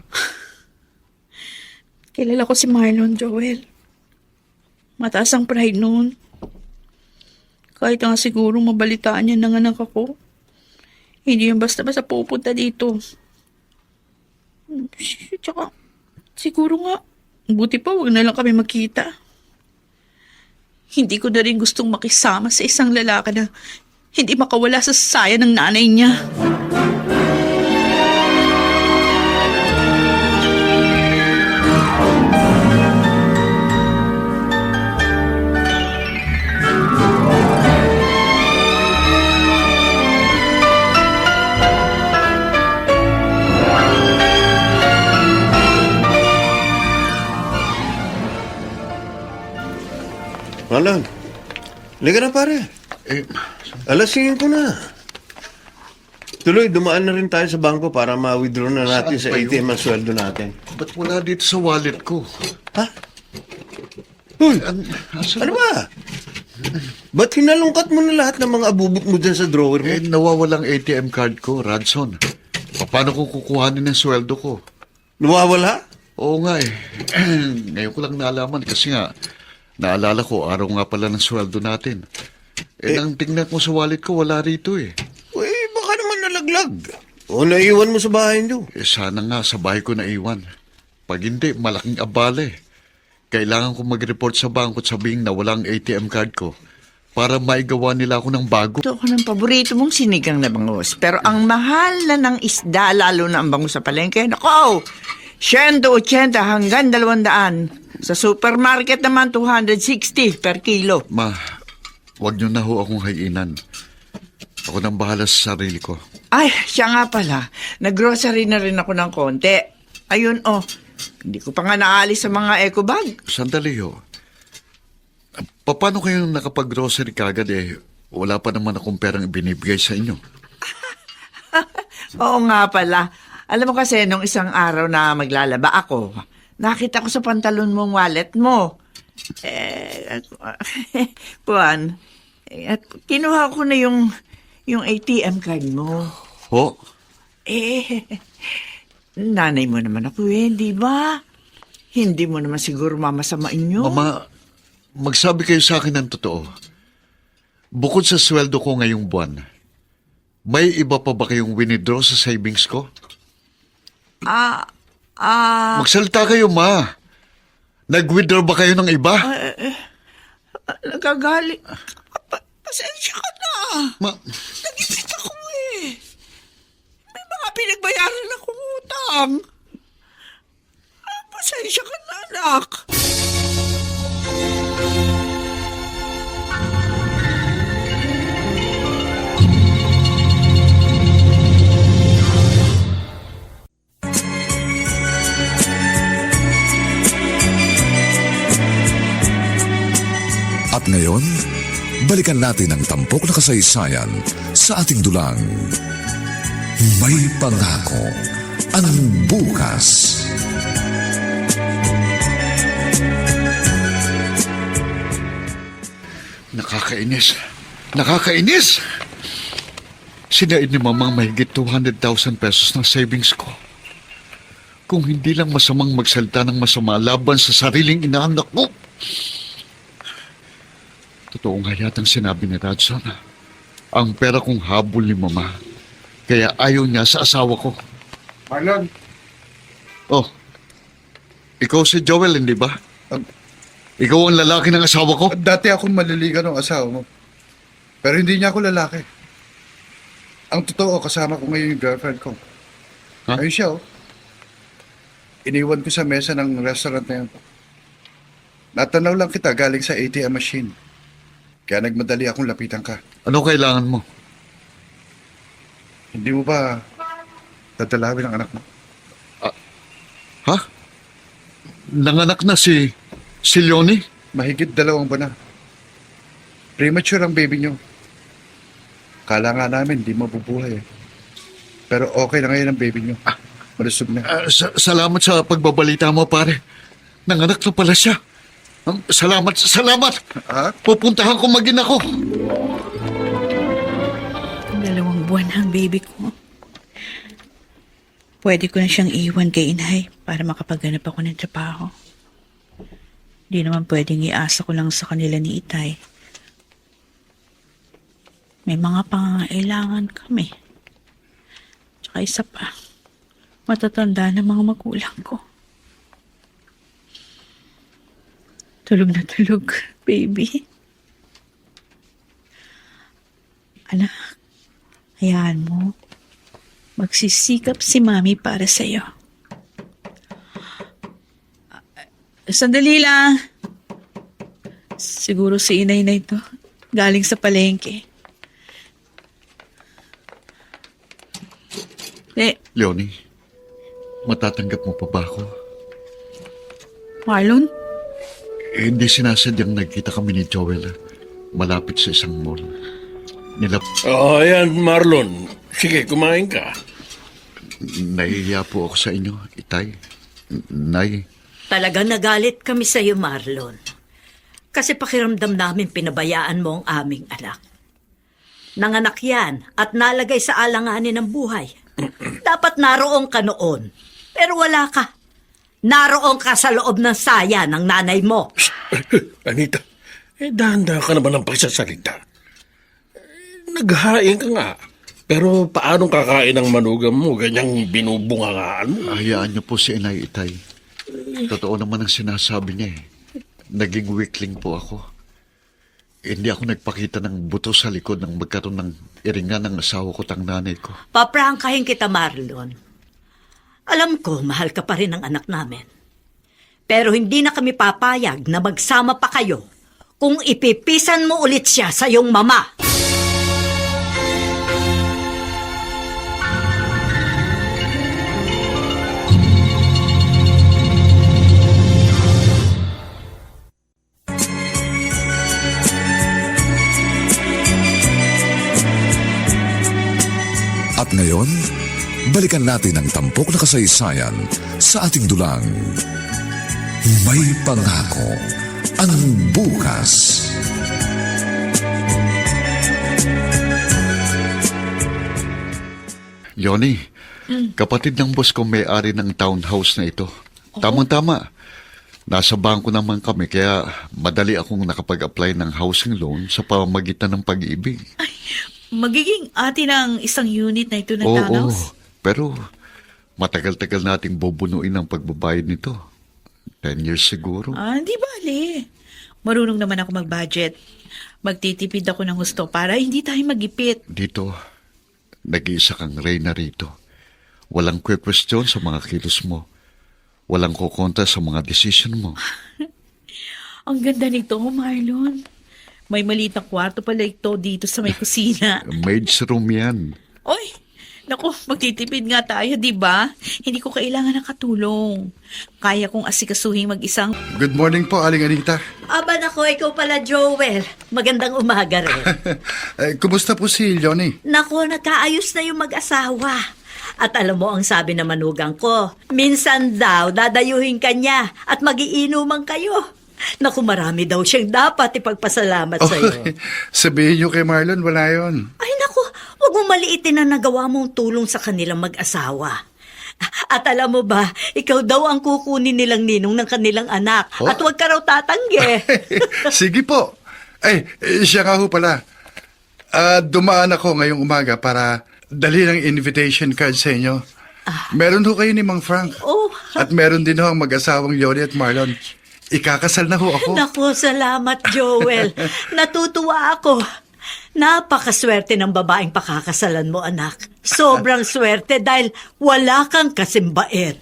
Kilala ko si Marlon, Joel. Mataas ang pride noon. Kahit nga siguro mabalitaan niya ng anak ako, hindi yung basta-basta pupunta dito. Tsaka, siguro nga, buti pa wag na lang kami magkita. Hindi ko na rin gustong makisama sa isang lalaki na hindi makawala sa saya ng nanay niya. Marlon, liga na pare. Eh, Alas 5 na. Tuloy, dumaan na rin tayo sa bangko para ma-withdraw na natin Saan sa ba yun? ATM ang sweldo natin. ba't wala dito sa wallet ko? Ha? Uy, Asan? ano ba? Ba't hinalungkat mo na lahat ng mga abubot mo dyan sa drawer mo? Eh, nawawalang ATM card ko, Radson. Paano ko kukuhanin ang sweldo ko? Nawawala? Oo nga eh. Ngayon ko lang naalaman kasi nga, naalala ko, araw nga pala ng sweldo natin. Nang tingnan ko sa wallet ko, wala rito eh. Uy, baka naman nalaglag. O naiwan mo sa bahay niyo. Sana nga sa bahay ko naiwan. Pag hindi, malaking abala eh. Kailangan ko mag-report sa bangko at sabihin na walang ATM card ko para maigawa nila ako ng bago. Ito ako ng paborito mong sinigang na bangus. Pero ang mahal na ng isda, lalo na ang bangus sa palengke. Nako! 180 hanggang 200. Sa supermarket naman, 260 per kilo. Ma, wag niyo na ho akong hayinan. Ako nang bahala sa sarili ko. Ay, siya nga pala. Nag-grocery na rin ako ng konti. Ayun, oh. Hindi ko pa nga naalis sa mga eco bag. Sandali ho. Paano kayo nakapag-grocery kagad eh? Wala pa naman akong perang ibinibigay sa inyo. Oo nga pala. Alam mo kasi, nung isang araw na maglalaba ako, nakita ko sa pantalon mong wallet mo. Puan, at kinuha ko na yung ATM card mo. Ho? Nanay mo naman ako di ba? Hindi mo naman siguro mamasamain yun. Mama, magsabi kayo sa akin ng totoo. Bukod sa sweldo ko ngayong buwan, may iba pa ba kayong winidraw sa savings ko? Magsalita kayo, ma. Nag-withdraw ba kayo ng iba? Nagagalit. Pasensya ka na. Ma, Nag-ipit ako eh. May mga pinagbayaran akong utang. Pasensya ka na, anak. At ngayon, balikan natin ang tampok na kasaysayan sa ating dulang. May pangako ang bukas. nakakainis. Nakakainis! Sinaid ni Mama mahigit 200,000 pesos na savings ko. Kung hindi lang masamang magsalita ng masama laban sa sariling inaanak ko. Totoo nga yatang sinabi ni Radson. Ang pera kong habol ni Mama. Kaya ayaw niya sa asawa ko. Marlon, Oh, ikaw si Joel, hindi ba? Ikaw ang lalaki ng asawa ko? dati akong maliligan ng asawa mo. Pero hindi niya ako lalaki. Ang totoo, kasama ko ngayon yung girlfriend ko. Ha? Ayun siya, oh. Iniwan ko sa mesa ng restaurant na yan. Natanaw lang kita galing sa ATM machine. Kaya nagmadali akong lapitan ka. Ano kailangan mo? Hindi mo ba dadalawin ang anak mo? Ha? Nanganak na si Leonie? Mahigit 2 buwan na. Premature ang baby niyo. Kala nga namin, di mabubuhay eh. Pero okay na ngayon ang baby niyo. Malusog na. Salamat sa pagbabalita mo, pare. Nanganak na pala siya. Salamat. Ha? Pupuntahan ko mag-ina ko. 2 buwan na ang baby ko. Pwede ko na siyang iwan kay inay para makapaghanap ako ng trabaho. Di naman pwedeng iasa ko lang sa kanila ni Itay. May mga pangangailangan kami. Tsaka isa pa, matatanda na mga magulang ko. Tulog na tulog, baby. Anak, hayaan mo. Magsisikap si Mami para sa'yo. Sandali lang. Siguro si inay na ito. Galing sa palengke. Leonie, matatanggap mo pa ba ako? Marlon? Hindi sinasadyang nagkita kami ni Joel malapit sa isang mall. Ayan, Marlon. Sige, kumain ka. Nahihiya po ako sa inyo, Itay. Nay. Talagang nagalit kami sa iyo, Marlon. Kasi pakiramdam namin pinabayaan mo ang aming anak. Nanganak yan at nalagay sa alanganin ng buhay. Dapat naroon ka noon. Pero wala ka. Naroon ka sa loob ng saya ng nanay mo. Anita, dahan-dahan ka naman ng pagsasalita. Naghain ka nga. Pero paano kakain ang manugang mo? Ganyang binubungangaan mo. Hayaan niyo po si Inay, Itay. Totoo naman ang sinasabi niya eh. Naging weakling po ako. Hindi ako nagpakita ng buto sa likod nang magkaroon ng iringan ng asawa ko tang nanay ko. Paprangkahin kita, Marlon. Alam ko, mahal ka pa rin ng anak namin. Pero hindi na kami papayag na magsama pa kayo kung ipipisan mo ulit siya sa iyong mama. At ngayon, balikan natin ang tampok na kasaysayan sa ating dulang. May pangako ang bukas. Leonie, kapatid ng boss ko may-ari ng townhouse na ito. Tamang-tama. Nasa bangko naman kami kaya madali akong nakapag-apply ng housing loan sa pamamagitan ng pag-ibig. Magiging atin ang isang unit na ito ng Oo, townhouse? pero matagal-tagal nating bubunuin ang pagbabayad nito. 10 years siguro. Di bali. Marunong naman ako mag-budget. Magtitipid ako ng gusto para hindi tayo magipit. Dito, nag-iisa kang reyna rito. Walang question sa mga kilos mo. Walang kukontra sa mga decision mo. Ang ganda nito, Marlon. May maliit na kwarto pala ito dito sa may kusina. Maid's room yan. Oy, naku, magtitipid nga tayo, di ba? Hindi ko kailangan ng katulong. Kaya kong asikasuhin mag-isang... Good morning po, Aling Anita. Aba nako, ikaw pala, Joel. Magandang umaga rin. Kumusta po si Leonie? Nako, nagkaayos na yung mag-asawa. At alam mo ang sabi ng manugang ko, minsan daw dadayuhin ka niya at magiinuman kayo. Naku, marami daw siyang dapat ipagpasalamat sa'yo. Sabihin niyo kay Marlon, wala yon. Ay naku, huwag mong maliitin na nagawa mong tulong sa kanilang mag-asawa. At alam mo ba, ikaw daw ang kukunin nilang ninong ng kanilang anak. Oh? At huwag ka raw tatanggi. Sige po. Ay, siya nga ho pala. Dumaan ako ngayong umaga para dali ng invitation card sa inyo. Meron ho kayo ni Mang Frank. Oh. At meron din ho ang mag-asawang Leonie at Marlon. Ikakasal na ho ako. Naku, salamat, Joel. Natutuwa ako. Napakaswerte ng babaeng pakakasalan mo, anak. Sobrang swerte dahil wala kang kasimbait.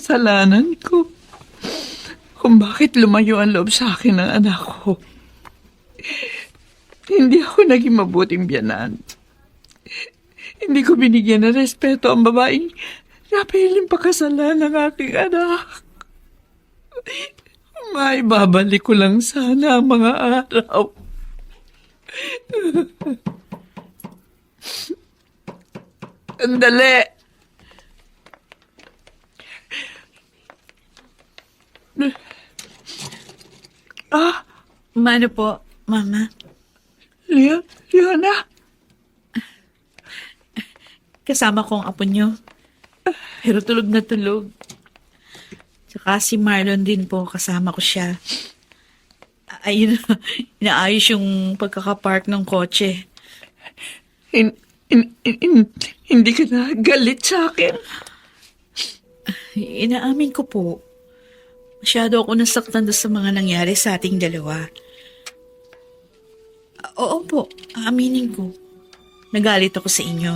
Kasalanan ko. Kung bakit lumayo ang loob sa akin ng anak ko. Hindi ako naging mabuting biyanan. Hindi ko binigyan ng respeto ang babaeng napiling pakasalan ng aking anak. May babalik ko lang sana ang mga araw. Andali. Mano po, Mama? Leona? Kasama ko ang apo nyo. Pero tulog na tulog. Tsaka si Marlon din po, kasama ko siya. Ayun, inaayos yung pagkakapark ng kotse. Hindi ka na galit sa akin? Inaamin ko po. Masyado ako nasaktan doon sa mga nangyari sa ating dalawa. Oo po, aaminin ko. Nagalit ako sa inyo.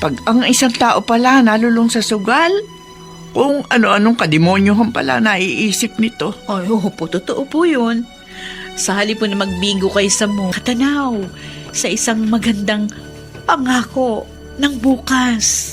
Pag ang isang tao pala nalulong sa sugal, kung ano-anong kademonyohan pala naiisip nito. Ay, oo po, totoo po yun. Sa halip po na magbigo kayo sa mo, katanaw sa isang magandang pangako ng bukas.